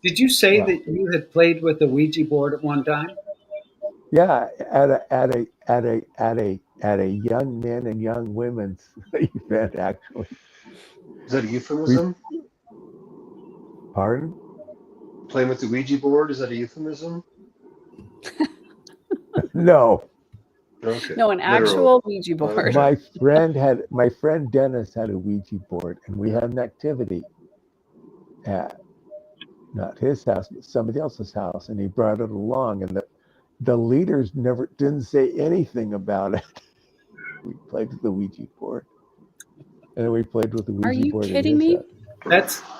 did you say Wow. that you had played with a Ouija board at one time? Yeah, at a young men and young women's event, actually. Is that a euphemism? Pardon? Playing with the Ouija board, is that a euphemism? No. Okay. No, an Literal. actual Ouija board. Okay. My friend Dennis had a Ouija board, and we had an activity at not his house, but somebody else's house, and he brought it along, and the leaders didn't say anything about it. We played with the Ouija board, and we played with the Ouija Are you board. kidding me?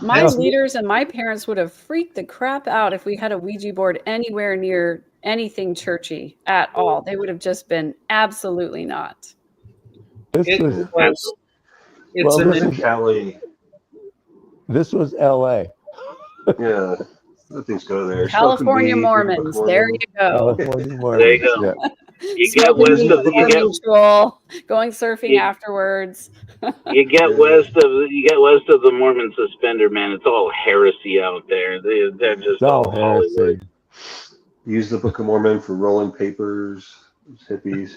My No. leaders and my parents would have freaked the crap out if we had a Ouija board anywhere near anything churchy at all. They would have just been absolutely not. It This was. It's Well, an this In Cali. this was L.A. Yeah. Let things go there. California Smoking weed, Mormons. Book of There Mormon. you go. California Mormons. There you go. Yeah. You get Smoking west weed of as usual, going surfing You- afterwards. you get west of the Mormon suspender, man. It's all heresy out there. They're just It's all Hollywood. heresy. Use the Book of Mormon for rolling papers. Hippies.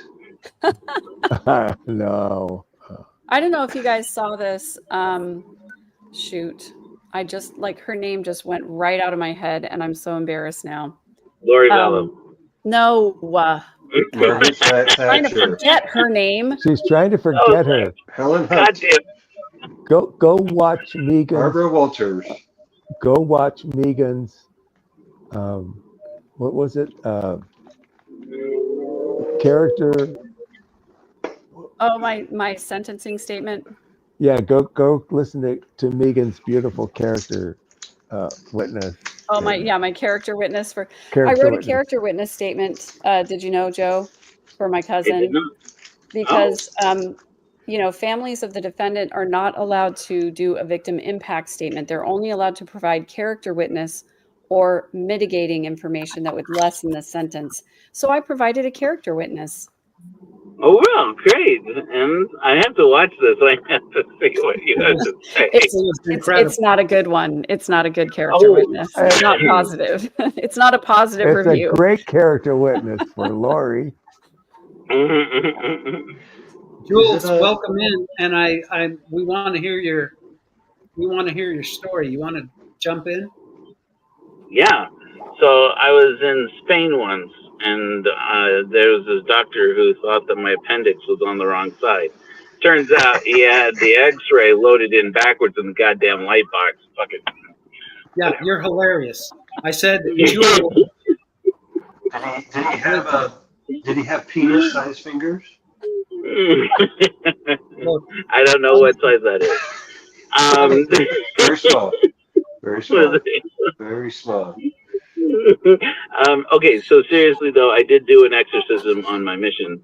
No. I don't know if you guys saw this. Shoot. I just her name just went right out of my head, and I'm so embarrassed now. Lori Vallow. No, Margaret trying to Thatcher. forget her name. She's trying to forget her. Helen God Hunt. damn. Go watch Megan's. Barbara Walters. Go watch Megan's. What was it? Character. Oh, my sentencing statement. Yeah, go listen to Megan's beautiful character witness. Oh my character witness for. Character I wrote witness. a character witness statement. Did you know, Joe, for my It did cousin? not- Because families of the defendant are not allowed to do a victim impact statement. They're only allowed to provide character witness or mitigating information that would lessen the sentence. So I provided a character witness. Oh well, great. and I have to watch this. I have to see what you have to say. It's not a good one. It's not a good character Oh. witness. It's not positive. It's not a positive It's review. a great character witness for Lori. Jules, Is it a- welcome in, and we want to hear your story. You want to jump in? Yeah. So I was in Spain once, and there was this doctor who thought that my appendix was on the wrong side. Turns out he had the X-ray loaded in backwards in the goddamn light box. Fucking. Yeah, you're hilarious. I said, Jules, Did he have penis-sized fingers? look, I don't know what size that is. Very small. Very small. Very small. Okay, so seriously though, I did do an exorcism on my mission.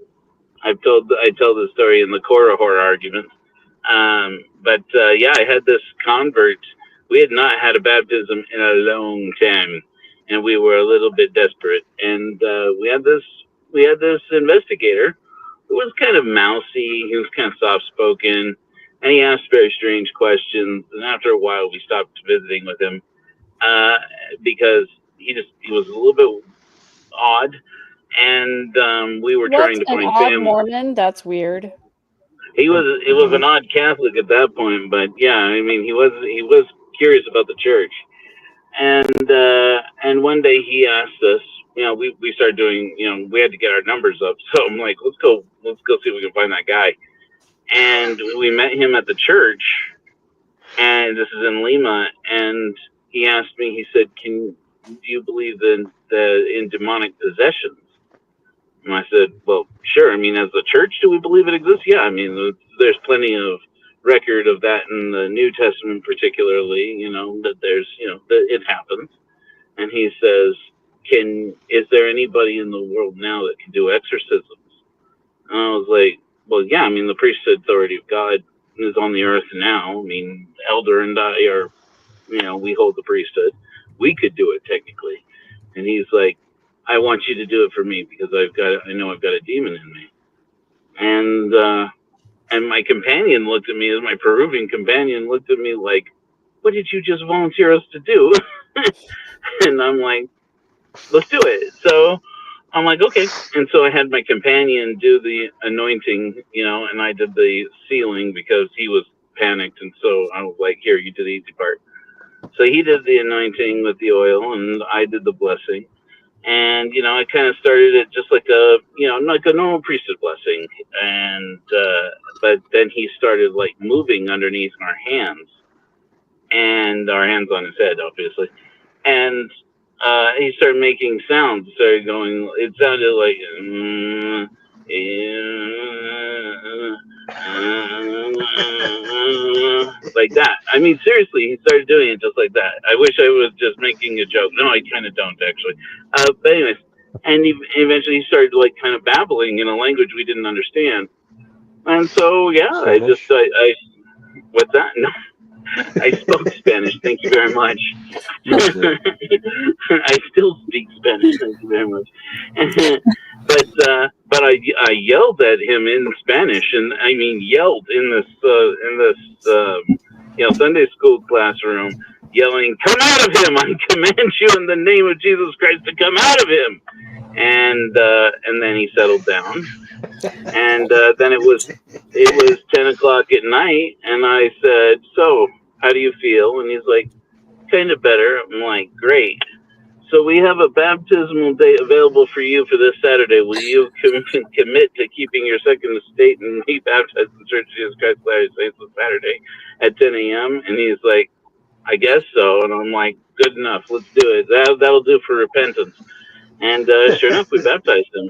I tell the story in the Korahor argument. But yeah, I had this convert. We had not had a baptism in a long time, and we were a little bit desperate. And we had this investigator who was kind of mousy. He was kind of soft spoken, and he asked very strange questions. And after a while, we stopped visiting with him because he was a little bit odd, and we were trying to An find odd family. Mormon? That's weird. He was an odd Catholic at that point, but yeah, I mean, he was curious about the church, and one day he asked us, we started doing, we had to get our numbers up, so I'm like, let's go see if we can find that guy, and we met him at the church, and this is in Lima, and he asked me, he said, do you believe in demonic possessions? And I said, well, sure. I mean, as a church, do we believe it exists? Yeah. I mean, there's plenty of record of that in the New Testament, particularly, that there's, that it happens. And he says, is there anybody in the world now that can do exorcisms? And I was like, well, yeah, I mean, the priesthood authority of God is on the earth now. I mean, Elder and I are, we hold the priesthood. We could do it technically. And he's like, I want you to do it for me because I know I've got a demon in me. And my companion looked at me, as my Peruvian companion looked at me like, what did you just volunteer us to do? And I'm like, let's do it. So I'm like, okay. And so I had my companion do the anointing, and I did the sealing because he was panicked. And so I was like, here, you do the easy part. So he did the anointing with the oil and I did the blessing. And, I kind of started it just like like a normal priesthood blessing. And, but then he started like moving underneath our hands and our hands on his head, obviously. And, he started making sounds, started going, it sounded like, like that. I mean, seriously, he started doing it just like that. I wish I was just making a joke. No, I kind of don't actually. But anyways, and eventually he started like kind of babbling in a language we didn't understand. And so yeah, Spanish? I what's that? No, I spoke Spanish. Thank you very much. I still speak Spanish. Thank you very much. But I yelled at him in Spanish, and I mean yelled in this Sunday school classroom, yelling, "Come out of him! I command you in the name of Jesus Christ to come out of him!" And then he settled down, and then it was 10 o'clock at night, and I said, "So, how do you feel?" And he's like, "Kind of better." I'm like, "Great. So we have a baptismal date available for you for this Saturday. Will you commit to keeping your second estate and be baptized in the Church of Jesus Christ of Latter-day Saints on Saturday at 10 a.m.? And he's like, "I guess so." And I'm like, "Good enough. Let's do it. That'll do for repentance." And sure enough, we baptized him.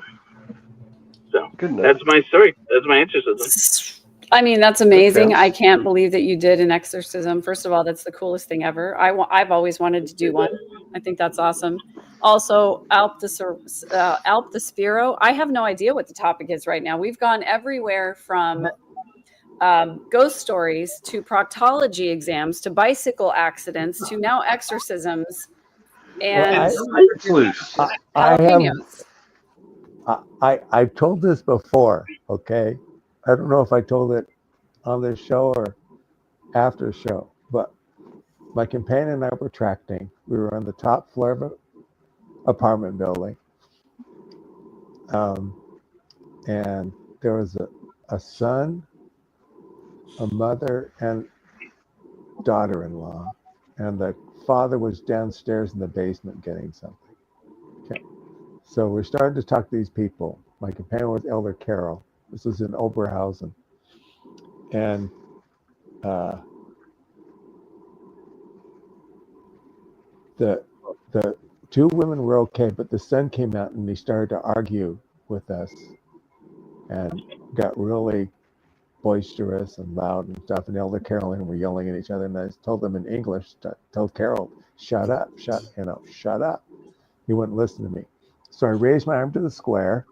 So Good enough. that's my story. That's my exorcism. I mean, that's amazing. counts. I can't believe that you did an exorcism. First of all, that's the coolest thing ever. I've always wanted to do one. I think that's awesome. Also, Alp the Spiro. I have no idea what the topic is right now. We've gone everywhere from ghost stories to proctology exams to bicycle accidents to now exorcisms and It's loose. I have jalapenos. I've told this before, okay? I don't know if I told it on this show or after the show, but my companion and I were tracking. We were on the top floor of an apartment building. And there was a son, a mother, and daughter-in-law. And the father was downstairs in the basement getting something. Okay. So we're starting to talk to these people. My companion was Elder Carol. This was in Oberhausen. And the two women were okay, but the son came out and he started to argue with us and got really boisterous and loud and stuff. And Elder Carol and were yelling at each other. And I told them in English, told Carol, shut up, shut up. He wouldn't listen to me. So I raised my arm to the square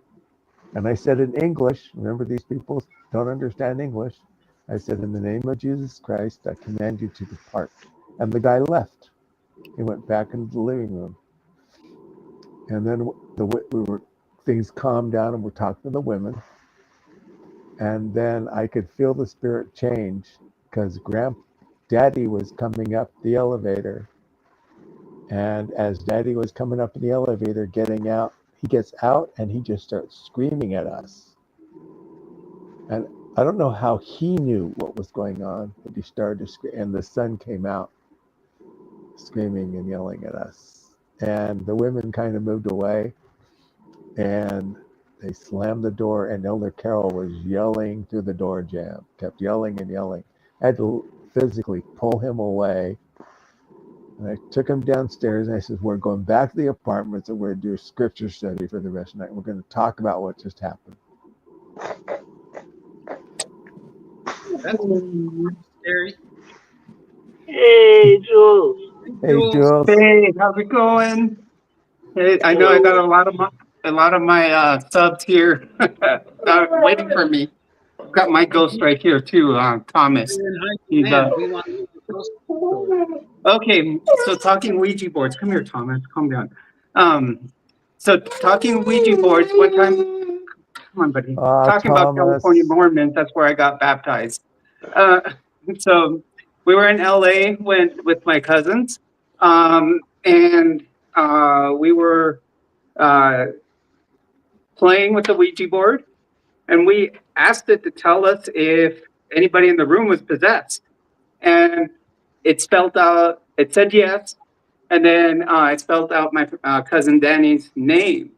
and I said in English, remember these people don't understand English. I said, in the name of Jesus Christ, I command you to depart. And the guy left. He went back into the living room. And then things calmed down and we're talking to the women. And then I could feel the spirit change because Daddy was coming up the elevator. And as Daddy was coming up in the elevator, getting out, he gets out and he just starts screaming at us. And I don't know how he knew what was going on, but he started to scream. And the son came out screaming and yelling at us. And the women kind of moved away. And they slammed the door, and Elder Carol was yelling through the door jamb, kept yelling and yelling. I had to physically pull him away. And I took him downstairs, and I said, we're going back to the apartments, and we're going to do a scripture study for the rest of the night. We're going to talk about what just happened. That's scary. Hey, Jules. Hey, Jules. Hey, how's it going? Hey, I know I got a lot of my subs here waiting for me. I've got my ghost right here too, Thomas. You're in high He's command. We want you to go story. okay. So talking Ouija boards. Come here, Thomas. Calm down. So talking Ouija boards. One time, come on, buddy. Talking about California Mormons. That's where I got baptized. So we were in LA with my cousins, and we were playing with the Ouija board, and we asked it to tell us if anybody in the room was possessed, and it spelled out. It said yes, and then it spelled out my cousin Danny's name.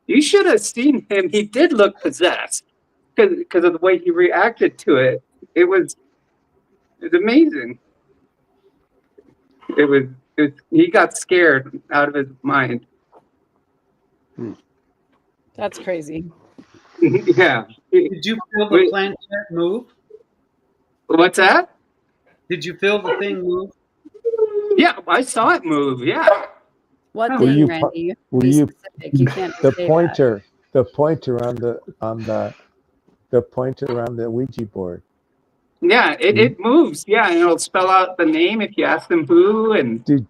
You should have seen him. He did look possessed because of the way he reacted to it. It was amazing. It was he got scared out of his mind. That's crazy. Yeah. Did you feel the planchette move? What's that? Did you feel the thing move? Yeah, I saw it move. Yeah. What Were thing, you Randy? You have to were be you- specific. You can't The just say pointer on the pointer on the Ouija board. Yeah, it moves. Yeah, and it'll spell out the name if you ask them who. And Did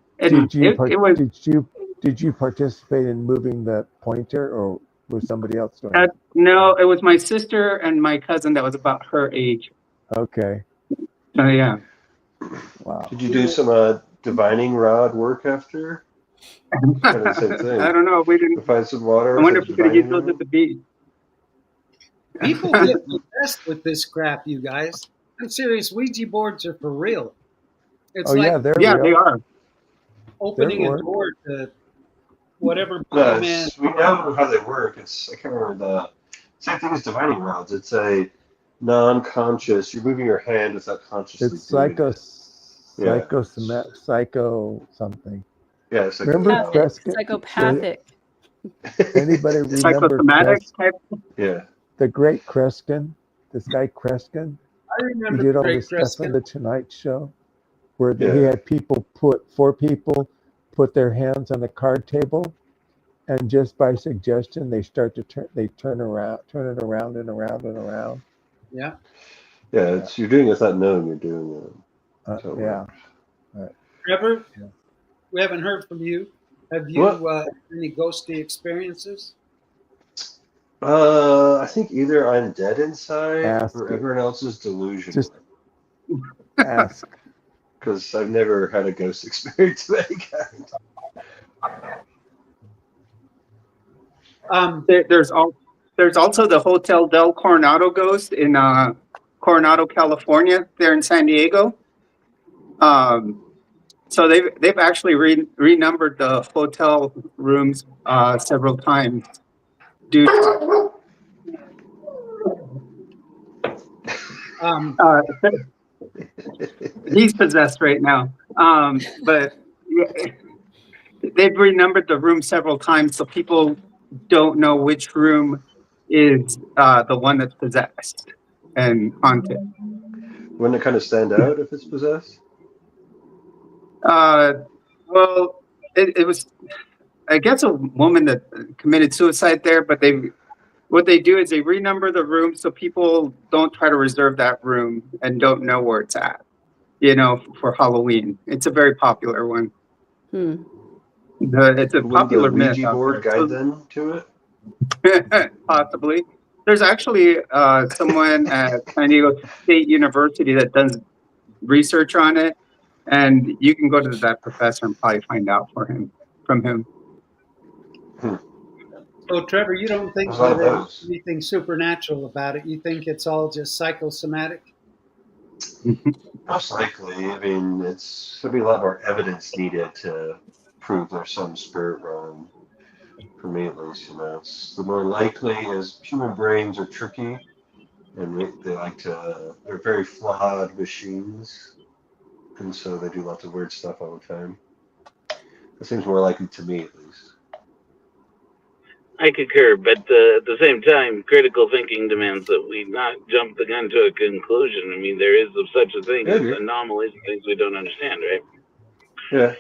you participate in moving the pointer, or was somebody else doing it? No, it was my sister and my cousin that was about her age. Okay. Yeah. Wow. Did you do some divining rod work after? Kind of the same thing. I don't know. We To didn't. find some water. I wonder for if we could have used divining those at the beach. People get possessed with this crap, you guys. I'm serious. Ouija boards are for real. It's Oh like yeah, they're Yeah, real. they are. opening They're a work. door to whatever No, man. we know how they work. I can't remember the same thing as divining rods. It's a non-conscious. You're moving your hand without consciously. It's doing it. psycho something. Yeah, it's like Remember Psychopathic. Kreskin? Psychopathic. Anybody remember Psychosomatic type. Yeah. the great Kreskin? This guy Kreskin? I He remember did all Craig this stuff on Kreskin. the Tonight Show, where he Yeah. had put their hands on a card table, and just by suggestion, they turn it around and around and around. Yeah. Yeah, you're doing it without knowing you're doing it. So it Yeah. works. Trevor, Yeah. we haven't heard from you. Have you What? any ghosty experiences? I think either I'm dead inside Ask or it. everyone else is delusional. Just ask. Because I've never had a ghost experience of any kind. There's also the Hotel del Coronado ghost in Coronado, California, there in San Diego. So they've actually renumbered the hotel rooms several times. Due to, he's possessed right now. But they've renumbered the room several times, so people don't know which room is the one that's possessed and haunted. Wouldn't it kind of stand out if it's possessed? Well, it was, I guess, a woman that committed suicide there, but what they do is they renumber the room so people don't try to reserve that room and don't know where it's at, for Halloween. It's a very popular one. It's a Wouldn't popular the myth Ouija out board there. guide them to it? Possibly. There's actually someone at San Diego State University that does research on it, and you can go to that professor and probably find out from him. So, Trevor, you don't think There's a lot of there's those. anything supernatural about it? You think it's all just psychosomatic? Most likely. I mean, there'll be a lot more evidence needed to prove there's some spirit realm. For me, at least, it's the more likely, as human brains are tricky, and they're very flawed machines, and so they do lots of weird stuff all the time. That seems more likely to me, at least. I concur, but at the same time, critical thinking demands that we not jump the gun to a conclusion. I mean, there is such a thing as anomalies and things we don't understand, right? Yeah,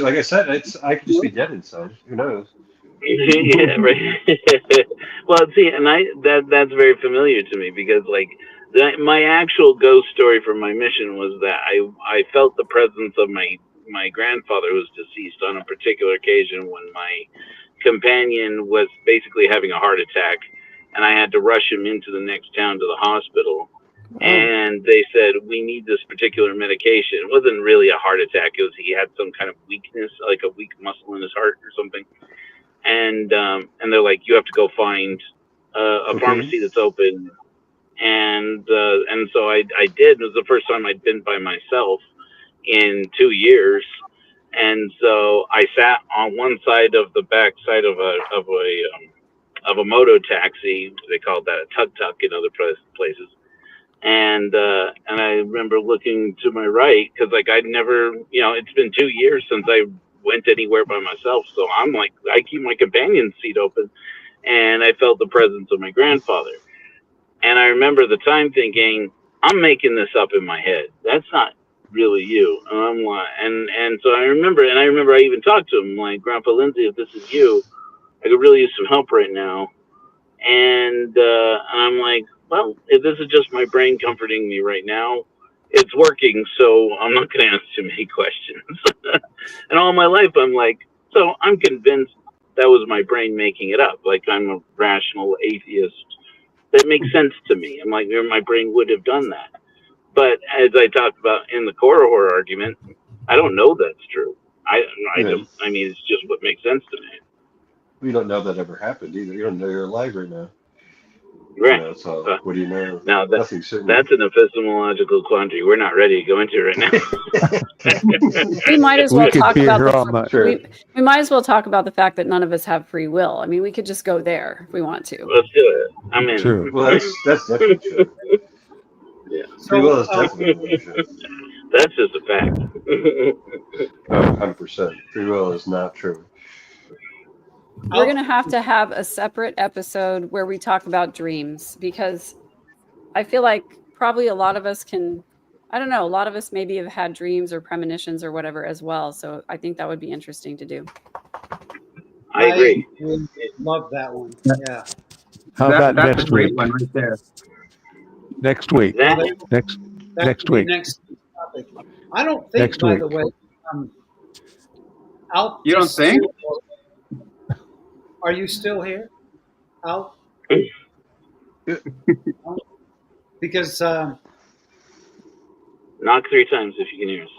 like I said, I could just be dead inside. Who knows? Yeah, right. Well, see, and that's very familiar to me because, like, my actual ghost story from my mission was that I felt the presence of my grandfather who was deceased on a particular occasion when my companion was basically having a heart attack, and I had to rush him into the next town to the hospital. And they said, we need this particular medication. It wasn't really a heart attack. It was, he had some kind of weakness, like a weak muscle in his heart or something. And they're like, you have to go find a pharmacy that's open. And so I did. It was the first time I'd been by myself in 2 years. And so I sat on one side of the back side of a moto taxi. They called that a tuk-tuk in other places. And I remember looking to my right because, like, I'd never, it's been 2 years since I went anywhere by myself. So I'm like, I keep my companion seat open, and I felt the presence of my grandfather. And I remember the time thinking, I'm making this up in my head. That's not really you. And I'm like, and so I remember I even talked to him, like, Grandpa Lindsay, if this is you, I could really use some help right now. And I'm like, well, if this is just my brain comforting me right now, it's working, so I'm not going to ask too many questions. And all my life, I'm like, so I'm convinced that was my brain making it up. Like, I'm a rational atheist. That makes sense to me. I'm like, my brain would have done that. But as I talked about in the horror argument, I don't know that's true. I mean, it's just what makes sense to me. We don't know that ever happened either. You don't know you're alive right now. Right. So what do you know? Now that's Nothing certain. That's an epistemological quandary we're not ready to go into right now. We might as well talk about we might as well talk about the fact that none of us have free will. I mean, we could just go there if we want to. Let's do it. I'm in. True. Well, that's definitely true. Yeah. Free will is definitely true. That's just a fact. 100%. Free will is not true. We're going to have a separate episode where we talk about dreams, because I feel like probably a lot of us a lot of us maybe have had dreams or premonitions or whatever as well. So I think that would be interesting to do. I agree. I love that one. Yeah. How about that's next a great week? one right there. Next week. That Next would be week. Next topic. I don't think, Next by week. the way, You don't think? Are you still here, Al? Because Knock 3 times if you can hear us.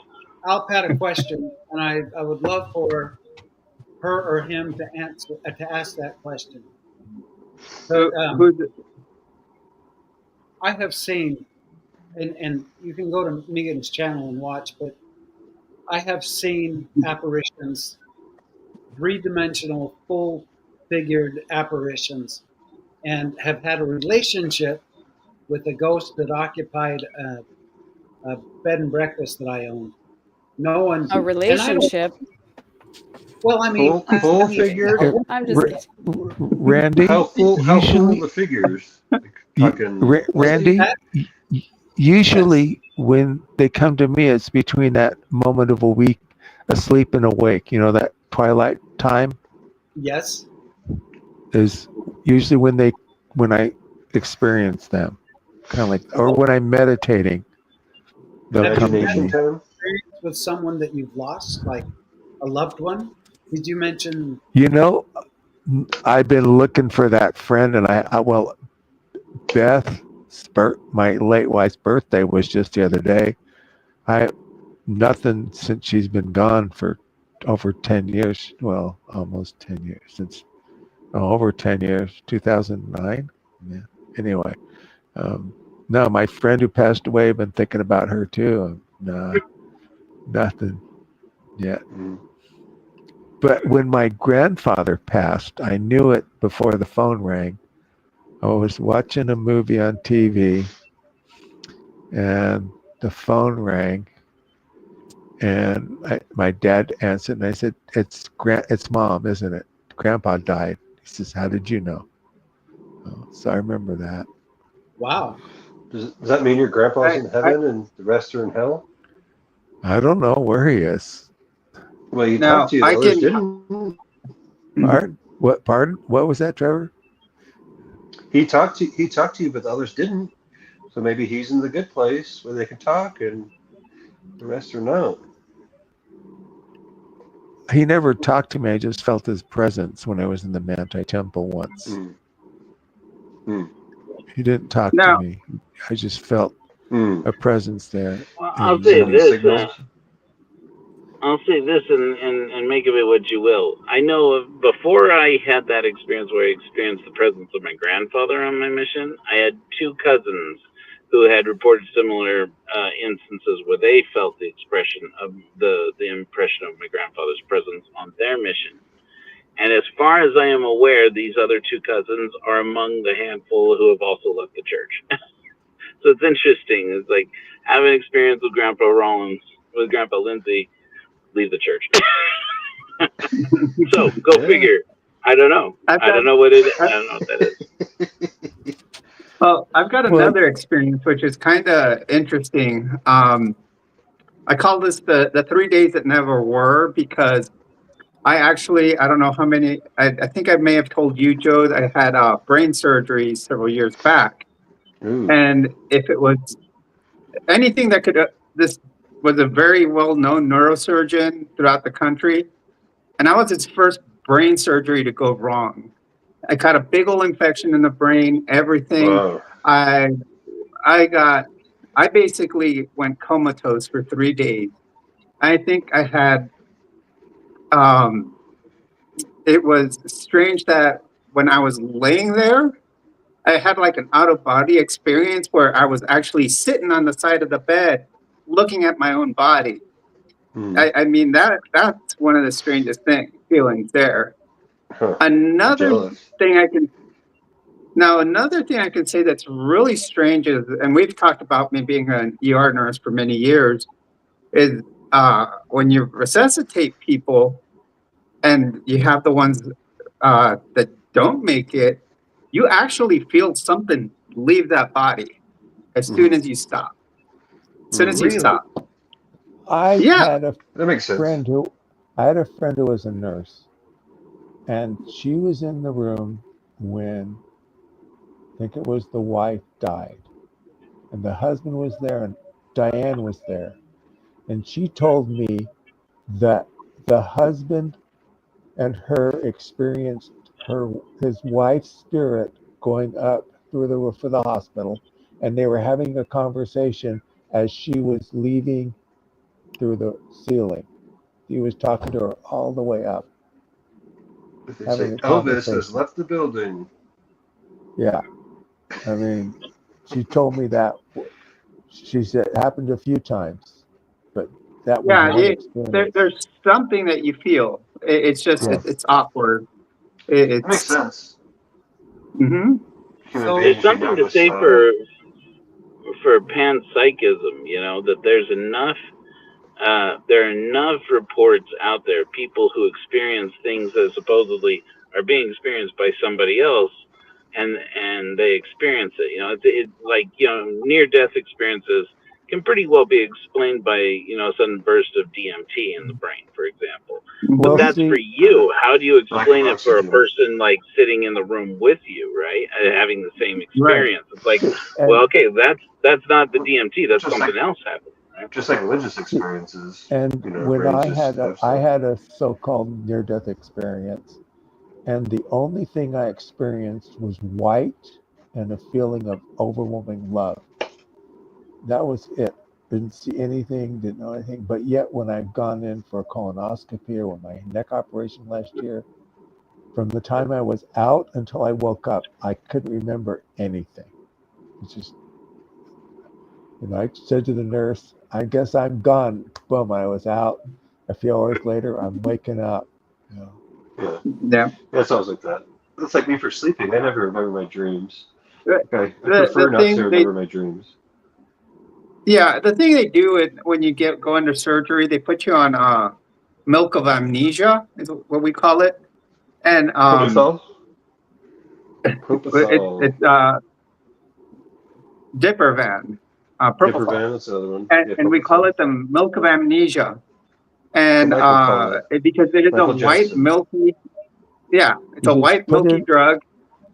Alp had a question, and I would love for her or him to ask that question. But, Who's I have seen, and you can go to Megan's channel and watch, but I have seen apparitions, 3-dimensional, full-figured apparitions, and have had a relationship with a ghost that occupied a bed and breakfast that I owned. No one. A relationship. Well, I mean, Full figured? I'm just kidding. Randy, How full usually, the figures? Talking, Randy, usually when they come to me, it's between that moment of a week, asleep and awake. You know, that twilight time Yes. is usually when I experience them, kind of like, or when I'm meditating, they'll come to imagination me. time? Experience with someone that you've lost, like a loved one? Did you mention? You know, I've been looking for that friend, and well, my late wife's birthday was just the other day. Nothing since she's been gone for over 10 years. Well, almost 10 years over 10 years, 2009. Yeah. Anyway, no, my friend who passed away, I've been thinking about her too. No, nothing yet. Mm. But when my grandfather passed, I knew it before the phone rang. I was watching a movie on TV, and the phone rang, and my dad answered, and I said, "It's Mom, isn't it? Grandpa died." He says, "How did you know?" So I remember that. Wow. Does that mean your grandpa's in heaven and the rest are in hell? I don't know where he is. Well, you Now, talked to you, I others can- didn't. Pardon? What was that, Trevor? He talked to you, but the others didn't. So maybe he's in the good place where they can talk, and the rest are not. He never talked to me. I just felt his presence when I was in the Manti Temple once. Mm. Mm. He didn't talk Now- to me. I just felt Mm. a presence there. I'll say Sending this. signals. I'll say this and make of it what you will. I know before I had that experience where I experienced the presence of my grandfather on my mission, I had 2 cousins who had reported similar instances where they felt the expression of the impression of my grandfather's presence on their mission. And as far as I am aware, these other 2 cousins are among the handful who have also left the church. So it's interesting. It's like having an experience with Grandpa Rollins, with Grandpa Lindsay, leave the church. So go Yeah. figure. I don't know. I don't know what it is. I don't know what that is. Well, I've got another experience which is kind of interesting. I call this the 3 days that never were, because I don't know how many, I think I may have told you, Joe, that I had brain surgery several years back. Ooh. And if it was anything that could, this was a very well-known neurosurgeon throughout the country. And I was his first brain surgery to go wrong. I got a big old infection in the brain, everything. Wow. I basically went comatose for 3 days. I think I had, it was strange that when I was laying there, I had like an out of body experience where I was actually sitting on the side of the bed looking at my own body. Mm. I mean, that's one of the strangest feelings there. Huh. Another Jealous. thing I can say that's really strange is, and we've talked about me being an ER nurse for many years, is when you resuscitate people and you have the ones that don't make it, you actually feel something leave that body as soon as you stop. As soon as you Really? stop. I Yeah. had a That makes sense. friend who was a nurse, and she was in the room when I think it was the wife died, and the husband was there, and Diane was there, and she told me that the husband and her experienced his wife's spirit going up through the roof of the hospital, and they were having a conversation as she was leaving through the ceiling. He was talking to her all the way up. If they Having say a Elvis has conversation. left the building. Yeah. I mean, she told me that. She said it happened a few times, but that was Yeah, one experience. there's something that you feel. It's just Yes. it's awkward. It makes It's sense. hmm Human So- There's beings, we something to notice, say for panpsychism, you know, that there's enough there are enough reports out there, people who experience things that supposedly are being experienced by somebody else, and they experience it. You know, it like, you know, near-death experiences can pretty well be explained by, you know, a sudden burst of DMT in the brain, for example. But Well, that's see, for you. How do you explain Like it for a oxygen. person like sitting in the room with you, right, having the same experience? It's like, and, well, okay, that's not the DMT. That's Just something like- else happening. Just like religious experiences. and You know, our when brains I just had have I some- had a so-called near-death experience, and the only thing I experienced was white and a feeling of overwhelming love. That was it. Didn't see anything, didn't know anything. But yet, when I've gone in for a colonoscopy or my neck operation last year, from the time I was out until I woke up, I couldn't remember anything. It's just, you know, I said to the nurse, I guess I'm gone. Boom, I was out. A few hours later, I'm waking up. You know. Yeah. yeah. Yeah, it sounds like that. That's like me for sleeping. I never remember my dreams. The- I the prefer not thing to remember my dreams. Yeah, the thing they do when you go under surgery, they put you on milk of amnesia, is what we call it, and Propofol? it's Propofol. Dipervan, propofol, Dipervan, that's another one. and we call it the milk of amnesia, and So Michael called it. because it is Michael a white Jackson. milky, yeah, it's You a just white put milky in- drug,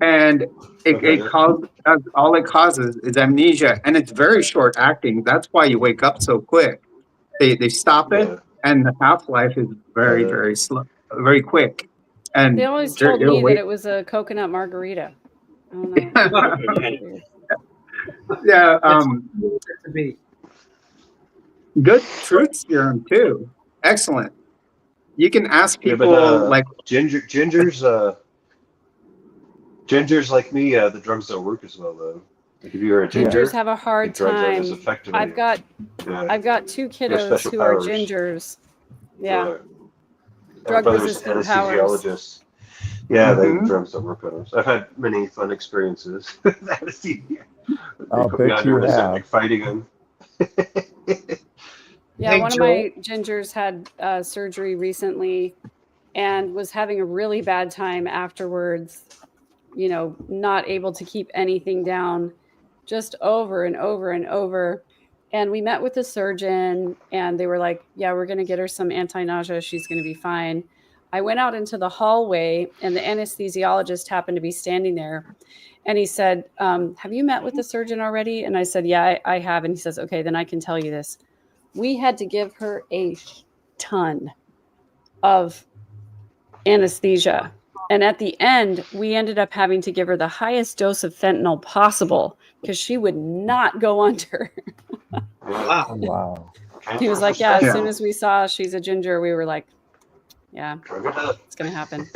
and Okay. it causes all it causes is amnesia, and it's very short acting. That's why you wake up so quick. They stop it, Yeah. and the half life is very Yeah. very slow, very quick. And They always you're- told you'll me wake- that it was a coconut margarita. I don't know. yeah, to be. good truth serum too. Excellent. You can ask Yeah, people but, like, gingers like me, the drugs don't work as well though. Like if you're a ginger, Gingers have a hard the drugs aren't time. as effective on I've you. got Yeah. two They have kiddos special who powers. are gingers. Yeah. Right. Drug My brother was resistant an powers. anesthesiologist. Yeah, Mhm. the drugs don't work on us. I've had many fun experiences with anesthesia. They I'll put me bet under you and I started have. like fighting them. Yeah, Hey, one Joe. of my gingers had surgery recently and was having a really bad time afterwards, you know, not able to keep anything down, just over and over and over. And we met with the surgeon and they were like, yeah, we're going to get her some anti-nausea. She's going to be fine. I went out into the hallway and the anesthesiologist happened to be standing there. And he said, have you met with the surgeon already? And I said, yeah, I have. And he says, okay, then I can tell you this. We had to give her a ton of anesthesia. And at the end, we ended up having to give her the highest dose of fentanyl possible because she would not go under. Wow. Wow. He was like, yeah, as Yeah. soon as we saw she's a ginger, we were like, yeah, Drug it up. it's going to happen.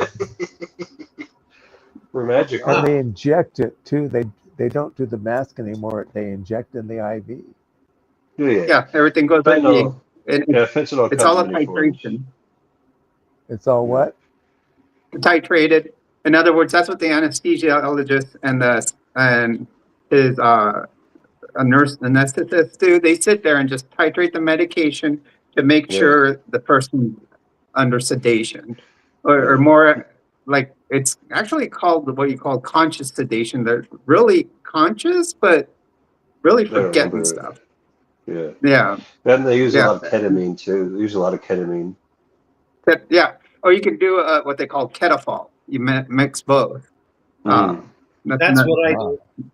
We're magical. And they inject it too. They don't do the mask anymore. They inject in the IV. yeah, everything goes IV. Fentanyl. And Yeah, fentanyl it's comes all a in many forms. titration. It's all what? Titrated. In other words, that's what the anesthesiologist and his a nurse anesthetist do. They sit there and just titrate the medication to make Yeah. sure the person's under sedation, or more like it's actually called what you call conscious sedation. They're really conscious, but really don't forgetting remember it. stuff. Yeah. Yeah, And they use Yeah. a lot of ketamine too. They use a lot of ketamine. yeah. Or you can do what they call ketafol. You mix both. Mm. That's what I Wow. do.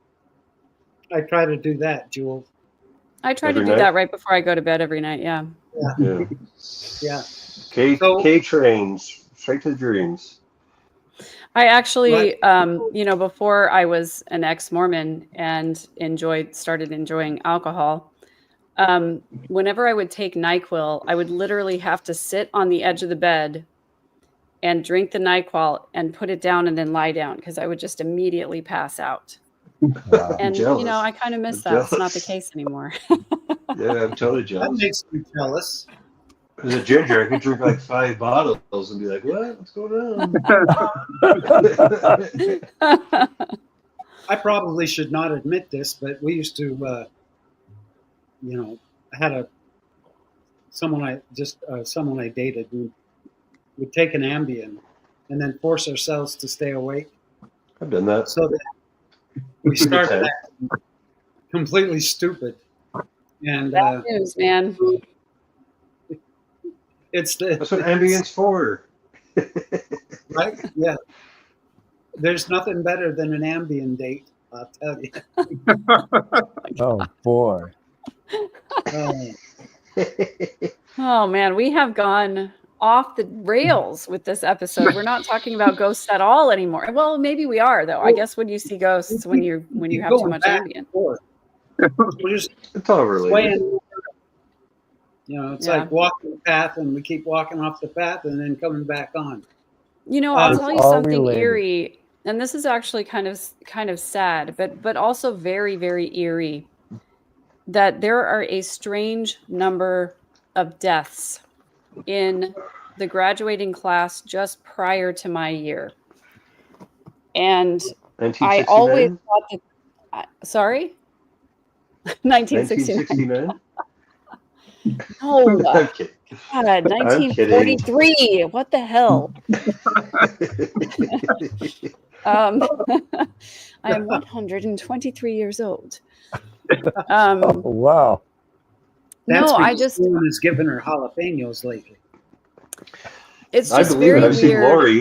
I try to do that, Jewel. I try Every to do night? that right before I go to bed every night. Yeah. Yeah. Yeah. K So- trains straight to the dreams. I actually, before I was an ex-Mormon and started enjoying alcohol, whenever I would take NyQuil, I would literally have to sit on the edge of the bed and drink the NyQuil and put it down and then lie down because I would just immediately pass out. Wow. And, jealous. I kind of miss I'm that. It's not the jealous. case anymore. Yeah, I'm totally That jealous. makes me jealous. As a ginger, I could drink like 5 bottles and be like, "What? What's going on?" I probably should not admit this, but we used to, I had someone I dated who would take an Ambien and then force ourselves to stay awake I've done that. so that we started acting completely stupid. And Bad news, man. it's That's what Ambient's for. right. Yeah, there's nothing better than an Ambien date. I'll tell you. Oh boy. Oh, man. We have gone off the rails with this episode. We're not talking about ghosts at all anymore. Well, maybe we are, though. I guess when you see ghosts, when you have too much Ambien. We're just It's all related. swaying. It's like walking the path, and we keep walking off the path, and then coming back on. I'll tell you It's all something related. eerie, and this is actually kind of sad, but also very, very eerie, that there are a strange number of deaths in the graduating class just prior to my year. And I 1969? always thought that, sorry? 1969. 1969? No, I'm kidding. God, 1943. What the hell? I am 123 years old. Oh, wow. That's No, I because just, someone has given her jalapenos lately. it's I just believe very it. I've seen weird. Lori.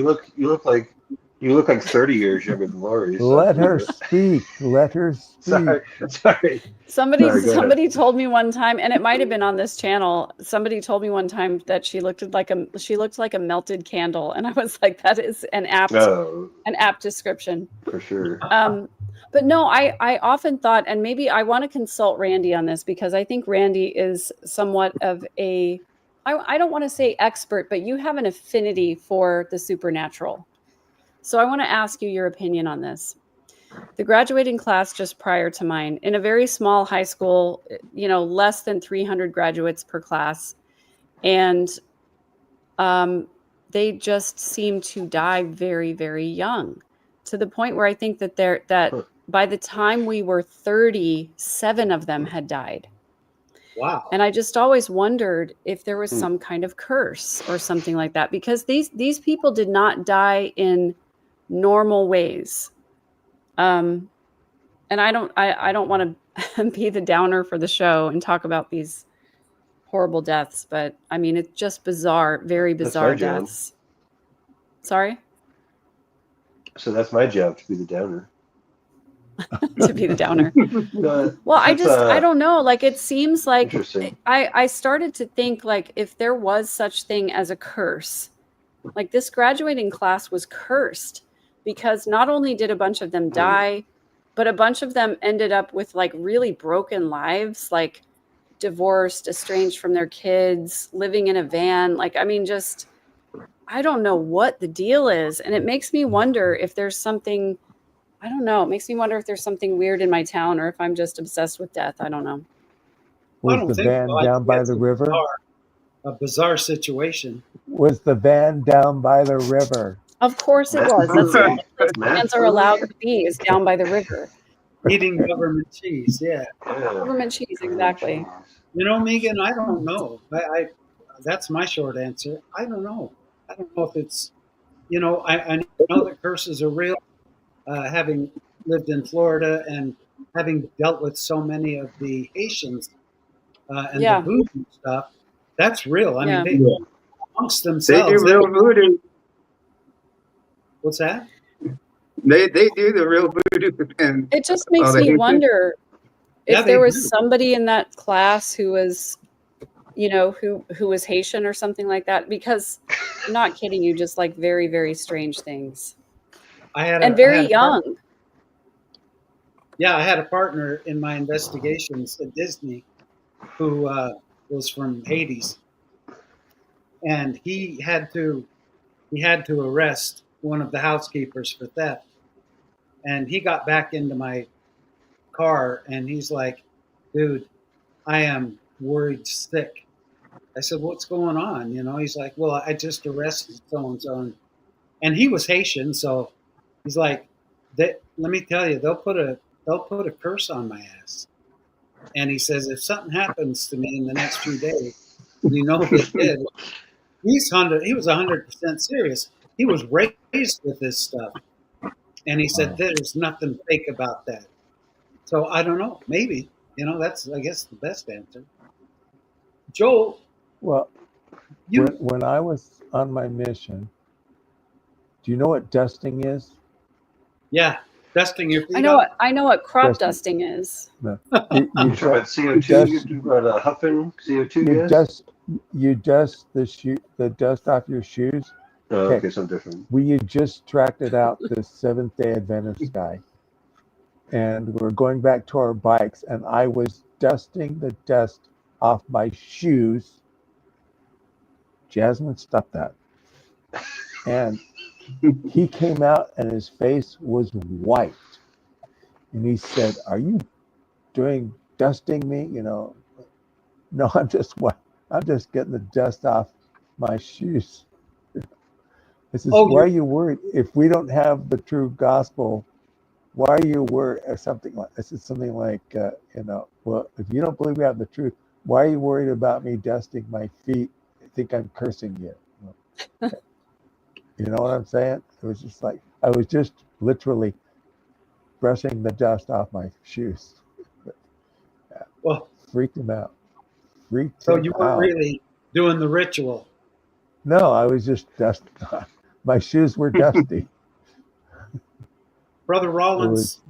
You look like 30 years younger than Lori. so- Let her speak. Let her speak. Sorry. Somebody Sorry, go ahead. told me one time, and it might have been on this channel. Somebody told me one time that she looked like a melted candle, and I was like, that is an apt Oh, description. for sure. But no, I often thought, and maybe I want to consult Randy on this because I think Randy is somewhat of I don't want to say expert, but you have an affinity for the supernatural. So I want to ask you your opinion on this. The graduating class just prior to mine, in a very small high school, less than 300 graduates per class. And they just seem to die very, very young, to the point where I think that by the time we were 30, 7 of them had died. Wow. And I just always wondered if there was some kind of curse or something like that, because these people did not die in normal ways. And I don't want to be the downer for the show and talk about these horrible deaths, but I mean, it's just bizarre, very bizarre my job. deaths. Sorry? So that's my job, to be the downer. To be the downer. No, Well, I that's, I don't know. Like, it seems like Interesting. I started to think, like, if there was such thing as a curse, like this graduating class was cursed, because not only did a bunch of them die, but a bunch of them ended up with like really broken lives, like divorced, estranged from their kids, living in a van. Like, I mean, just, I don't know what the deal is. And it makes me wonder if there's something, I don't know. It makes me wonder if there's something weird in my town, or if I'm just obsessed with death. I don't know. I don't Was the think van so. I down think by that's the river? a bizarre situation. Was the van down by the river? Of course it was. That's the only place vans are allowed to be, is down by the river. Eating government cheese, yeah. Government cheese, exactly. Megan, I don't know. I that's my short answer. I don't know. I don't know if it's, I know that curses are real. Having lived in Florida and having dealt with so many of the Haitians and Yeah. the voodoo stuff, that's real. I Yeah. mean, they amongst They themselves. do real voodoo. What's that? They do the real voodoo. And It just makes they me do. wonder Yeah, if there they was do. somebody in that class who was, who was Haitian or something like that, because I'm not kidding you, just like very, very strange things. And very young. Yeah, I had a partner in my investigations at Disney who was from Hades, and he had to arrest one of the housekeepers for theft. And he got back into my car, and he's like, "Dude, I am worried sick." I said, "What's going on?" You know, he's like, "Well, I just arrested so and so," and he was Haitian, so he's like, "Let me tell you, they'll put a curse on my ass." And he says, "If something happens to me in the next few days, you know they did." He was 100% serious. He was raised with this stuff, and he said, "There's nothing fake about that." So I don't know. Maybe, you know, that's, I guess, the best answer. Joel, Well, you when I was on my mission, do you know what dusting is? yeah, dusting your feet. I know what crop Dusting. dusting is. You You talk about CO2, you about huffing CO2 gas? You dust the dust off your shoes. Oh, okay, something different. We had just tracked it out, this Seventh-day Adventist guy, and we're going back to our bikes, and I was dusting the dust off my shoes. Jasmine, stop that. And he came out, and his face was white, and he said, "Are you dusting me?" You know, no, I'm just getting the dust off my shoes. I says, "Why are you worried? If we don't have the true gospel, why are you worried?" Or something like I said, something like, you know, well, if you don't believe we have the truth, why are you worried about me dusting my feet? I think I'm cursing you. You know what I'm saying? It was just like I was just literally brushing the dust off my shoes. Well, freaked him out. So you weren't really doing the ritual. No, I was just dusty. My shoes were dusty. Brother Rollins,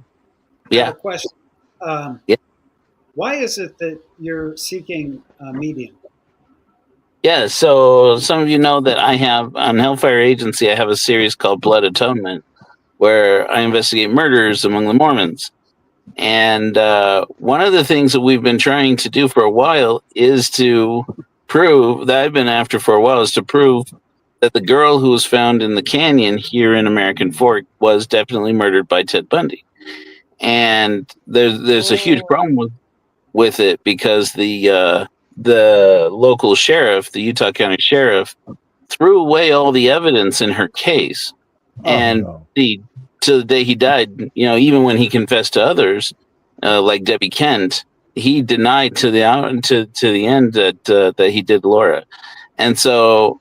I have a question. Why is it that you're seeking a medium? Yeah, so some of you know that I have on Hellfire Agency, I have a series called Blood Atonement, where I investigate murders among the Mormons. And one of the things that we've been trying to do for a while is to prove, that I've been after for a while, is to prove that the girl who was found in the canyon here in American Fork was definitely murdered by Ted Bundy. And there's a huge problem with it because the local sheriff, the Utah County Sheriff, threw away all the evidence in her case. And to the day he died, you know, even when he confessed to others, like Debbie Kent, he denied to the end that he did Laura. And so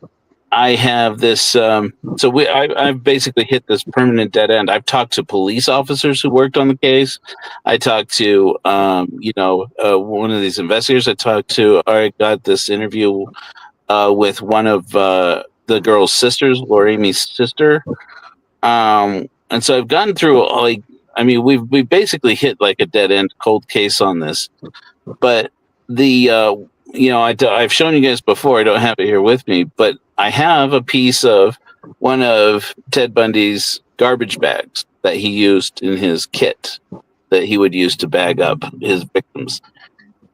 I have this. I've basically hit this permanent dead end. I've talked to police officers who worked on the case. I talked to, one of these investigators. I got this interview with one of the girl's sisters, Laura Amy's sister. And so I've gone through we've basically hit like a dead end cold case on this, but I've shown you guys before. I don't have it here with me, but I have a piece of one of Ted Bundy's garbage bags that he used in his kit that he would use to bag up his victims.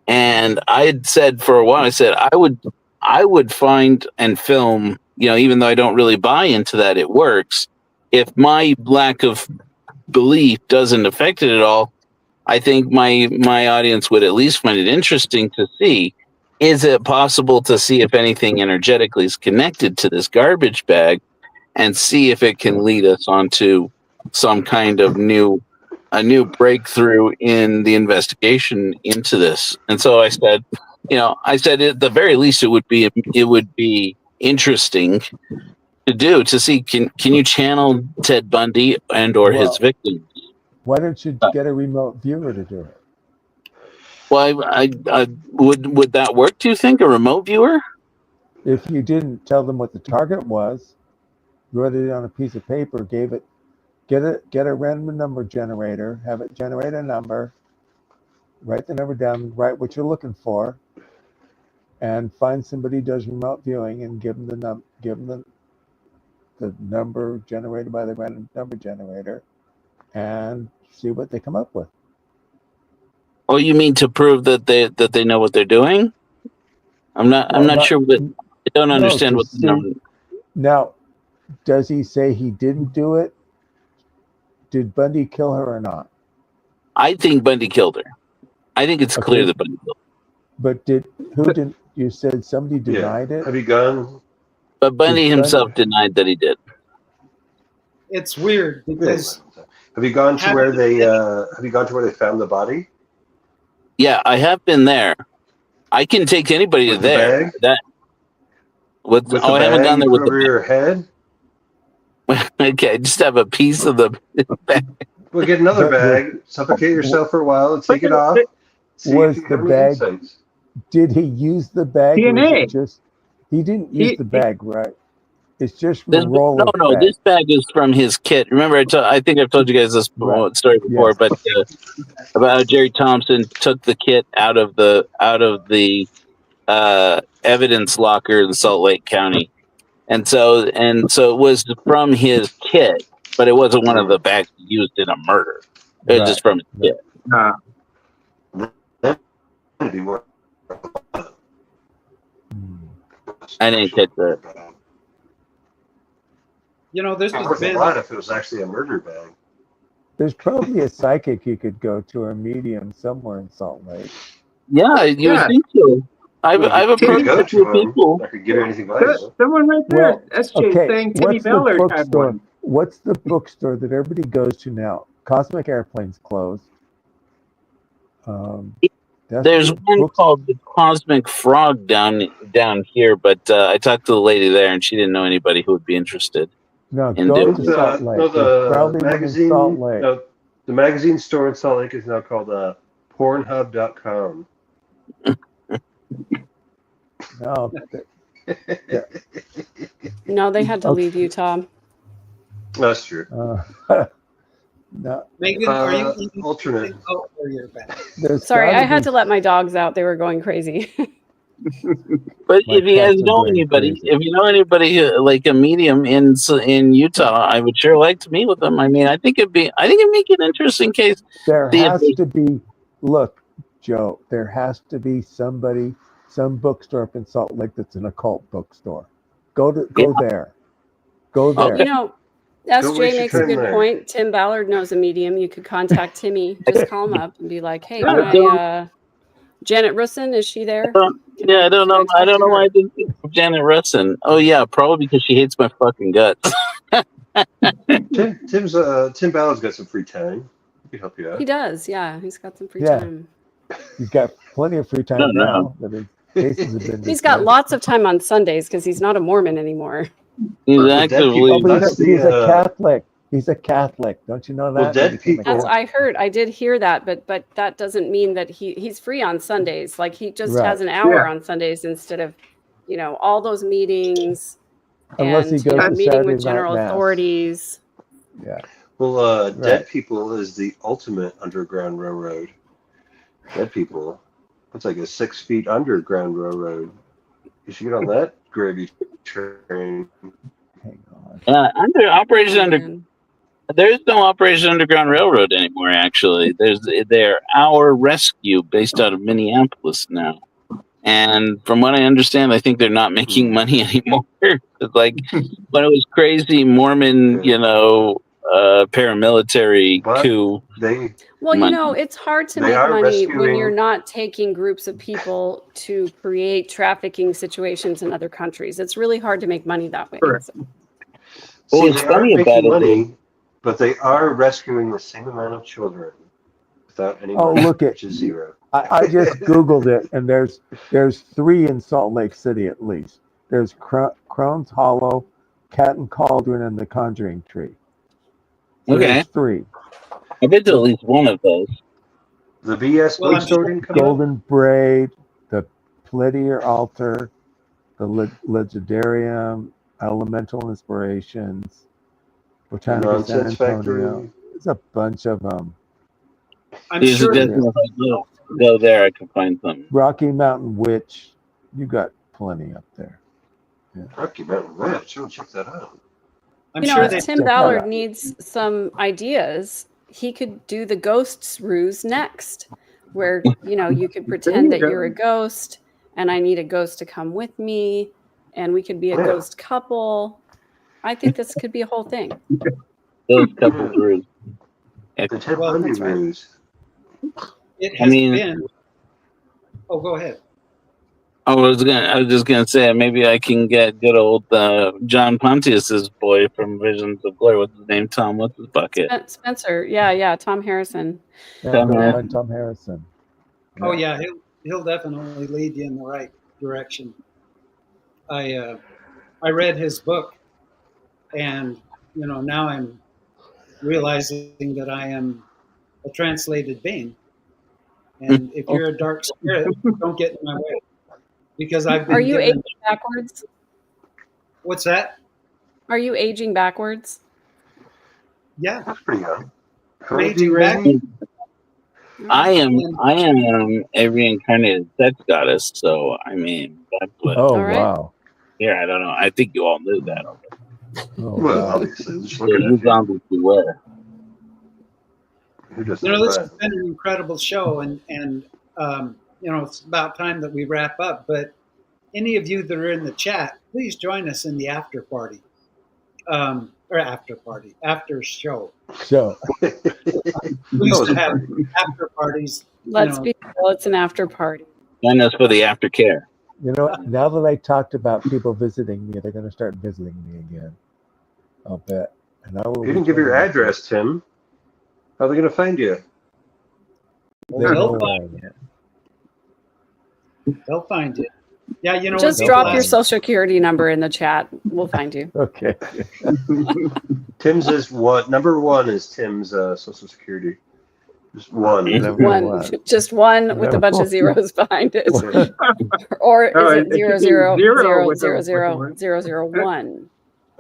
And I had said for a while, I said I would find and film, you know, even though I don't really buy into that it works, if my lack of belief doesn't affect it at all, I think my audience would at least find it interesting to see, is it possible to see if anything energetically is connected to this garbage bag and see if it can lead us onto some kind of a new breakthrough in the investigation into this. And so I said, at the very least it would be interesting to see, can you channel Ted Bundy and or his victims? Why don't you get a remote viewer to do it? Well, I would that work, do you think, a remote viewer? If you didn't tell them what the target was, wrote it on a piece of paper, get a random number generator, have it generate a number, write the number down, write what you're looking for, and find somebody who does remote viewing and give them the number generated by the random number generator and see what they come up with. Oh, you mean to prove that they know what they're doing? I'm not sure what. I don't understand to what the see- number. Now, does he say he didn't do it? Did Bundy kill her or not? I think Bundy killed her. I think it's clear Okay. that Bundy killed her. But who did? You said somebody denied it. Have you gone? But Bundy Did himself Bundy- denied that he did. It's weird because Have you gone to where they? Have you gone to where they found the body? Yeah, I have been there. I can take anybody With the there. bag? That with With oh, the I haven't bag gone there you with put over the your head. bag. Okay, I just have a piece of the bag. Well, get another But bag, suffocate yourself for a while, and take it off. See Was if you the have any bag- insights. Did he use the bag? Or was DNA. it just he didn't use He- the bag, right? It's just This, a roll of no, bag. this bag is from his kit. Remember, I think I've told you guys this Right. story before, Yes. but about how Jerry Thompson took the kit out of the evidence locker in Salt Lake County, and so it was from his kit, but it wasn't one of the bags used in a murder. It was Right. just from his kit. It'd be more. Hmm. I didn't catch that. this It has worth a been. lot if it was actually a murder bag. There's probably a psychic you could go to or a medium somewhere in Salt Lake. Yeah, you would Yeah. think so. I've You approached can't go a few to him. people. I could give you anything valuable. Someone right there, Well, SJ, okay, saying Timmy what's the Ballard had bookstore? one. What's the bookstore that everybody goes to now? Cosmic Airplane's closed. That's There's the one book- called the Cosmic Frog down here, but I talked to the lady there, and she didn't know anybody who would be interested. No, in go doing to it. Salt Lake. No, There's the probably one in magazine. Salt Lake. No, the magazine store in Salt Lake is now called Pornhub.com. No, No, they had to Okay. leave Utah. That's true. no. Megan, are you eating Alternate. Oh, or you're back. There's Sorry, gotta I had be- to let my dogs out. They were going crazy. But My if you guys cats are know going anybody, crazy. if you know anybody like a medium in Utah, I would sure like to meet with them. I mean, I think it'd make an interesting case. There See if has there's- to be. Look, Joe. There has to be somebody, some bookstore up in Salt Lake that's an occult bookstore. Go there. Go Okay. there. You know, Don't SJ waste your makes a time good there. point. Tim Ballard knows a medium. You could contact Timmy. Just call him up and be like, "Hey, I my Janet Russin, is she there?" Yeah, I don't know. I don't know why I didn't think of Janet Russin. Oh yeah, probably because she hates my fucking guts. Tim Ballard's got some free time. He can help you out. He does. Yeah, he's got some free Yeah. time. He's got plenty of free time No. now. That his cases have been He's got dismissed. lots of time on Sundays because he's not a Mormon anymore. He's Well, dead actively. Oh, but That's he's the, a Catholic. He's a Catholic. Don't you know that? Well, dead He became a people- That's Catholic. I heard. I did hear that, but that doesn't mean that he's free on Sundays. Like he just Right. has an hour Yeah. on Sundays instead of, all those meetings Unless he and goes to meeting Saturday with night general mass. authorities. Yeah. Well, Right. Dead People is the ultimate underground railroad. Dead People. It's like a 6 feet underground railroad. You should get on that gravy train. Hang on. Man. There's no Operation Underground Railroad anymore. Actually, they're Our Rescue based out of Minneapolis now. And from what I understand, I think they're not making money anymore. It's like when it was crazy Mormon, paramilitary But- coup. They Well, Money. it's hard to They make are money when rescuing- you're not taking groups of people to create trafficking situations in other countries. It's really hard to make money that way. Correct. So- Well, see, what's they funny aren't about making it money, but they are rescuing the same amount of children without any Oh, money, look at- which is zero. I just Googled it, and there's 3 in Salt Lake City at least. There's Crone's Hollow, Cat and Cauldron, and the Conjuring Tree. So Okay. There's 3. I bet there's at least one of those. The BS Well, I'm bookstore sure- didn't come out. Golden Braid, the Pletier Altar, the Legendarium, Elemental Inspirations, Botanica San Nonsense Antonio. Factory. There's a bunch of them. I'm These sure. are just, if I go there, I can find some. Rocky Mountain Witch, you got plenty up there. Rocky Mountain Witch. Oh, check that out. I'm You know, sure if they. Tim check that Ballard out. needs some ideas, he could do the ghosts ruse next, where, you know, you could pretend that go. you're a ghost and I need a ghost to come with me and we could be a Yeah. ghost couple. I think this could be a whole thing. Those couples were. The Ted Well, Bundy that's right. ruse. It I has mean- been. Oh, go ahead. I was just gonna say maybe I can get good old John Pontius's boy from Visions of Glory. What's his name? Tom. What's his bucket? Spencer. Yeah. Tom Harrison. Yeah, Tom go Harrison. find Tom Harrison. Oh yeah, he'll definitely lead you in the right direction. I read his book, and you know now I'm realizing that I am a translated being, and if you're a dark spirit, don't get in my way, because I've been Are you given. aging backwards? What's that? Are you aging backwards? Yeah, That's pretty young. How I'm old are you, aging back. Randy? I am a reincarnated sex goddess. So I mean, that's what. Oh, All right. wow. Yeah, I don't know. I think you all knew that. Oh, Well, wow. obviously, just So looking you at you. zombies beware. Who doesn't You know, know this that? has been an incredible show, and you know, it's about time that we wrap up. But any of you that are in the chat, please join us in the after party, or after show. So, We That used was to a have party. after parties. Let's know. be real, it's an after party. Join us for the aftercare. you know, now that I talked about people visiting me, they're going to start visiting me again. I'll bet. And I will. You didn't give your return. address, Tim. How are they going to find you? They know They'll where find I am. They'll find you. Yeah, you know. Just when drop people your ask- social security number in the chat. We'll find you. Okay. Tim's is what? Number one is Tim's social security. Just one. Number One, just one with a bunch of zeros behind it. Or No, is it it zero should be zero zero zero with zero a- zero with a- 001?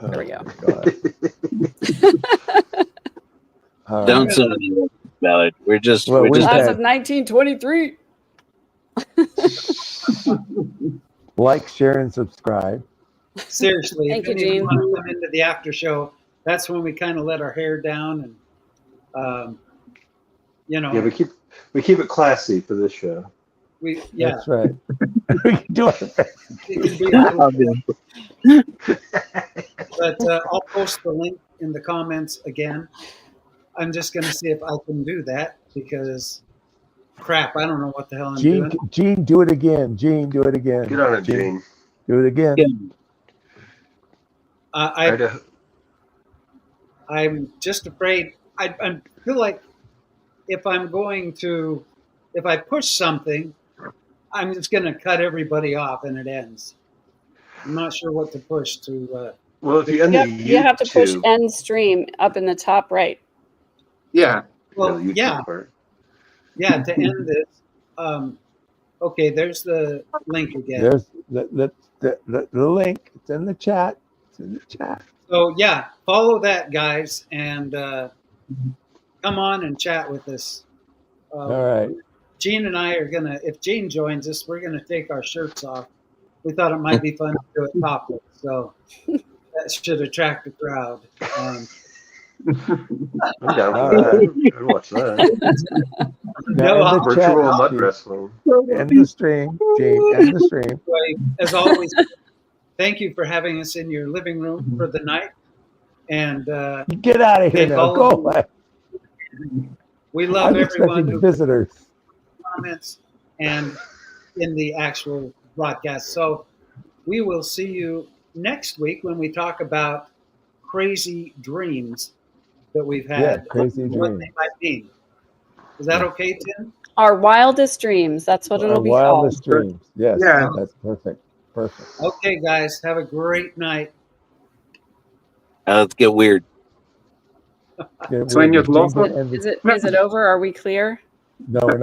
There we go. All right. Don't send any Ballard. We're just Well, we're we just Class had- of 1923. Like, share, and subscribe. Seriously, Thank if you, any of you Gene. want to come into the after show, that's when we kind of let our hair down and, you know, Yeah, we keep it classy for this show. yeah, That's right. We can do it. it can be. But I'll post the link in the comments again. I'm just going to see if I can do that because, crap, I don't know what the hell I'm Gene, doing. Gene, do it again. Gene, do it again. Get on it, Gene. Do it again. I'm just afraid. I feel like if I push something, I'm just going to cut everybody off and it ends. I'm not sure what to push to. Well, if you end the You have to push YouTube- end stream up in the top right. Yeah. Well, the YouTube yeah, part. yeah. To end this, okay. There's the link again. There's the link. It's in the chat. It's in the chat. So yeah, follow that, guys, and come on and chat with us. All right. Gene and I are gonna. If Gene joins us, we're gonna take our shirts off. We thought it might be fun to do it topless, so that should attract a crowd. I'm down for that. I'd watch that. Now, in the chat, Virtual mud Gene, wrestling. end the stream. Gene, end the stream. Anyway, as always, thank you for having us in your living room for the night, and Get out of here Thank now. all Go of you. away. we love I'm everyone expecting who visitors. comments and in the actual broadcast. So we will see you next week when we talk about crazy dreams that we've had. Yeah, crazy and what dreams. they might mean. Is that okay, Tim? Our wildest dreams. That's what it'll Our be wildest called. dreams. Yes, Yeah. that's perfect. Perfect. Okay, guys. Have a great night. Let's get weird. Get Sueños Gene, locos. end the- Is it over? Are we clear? No, we're not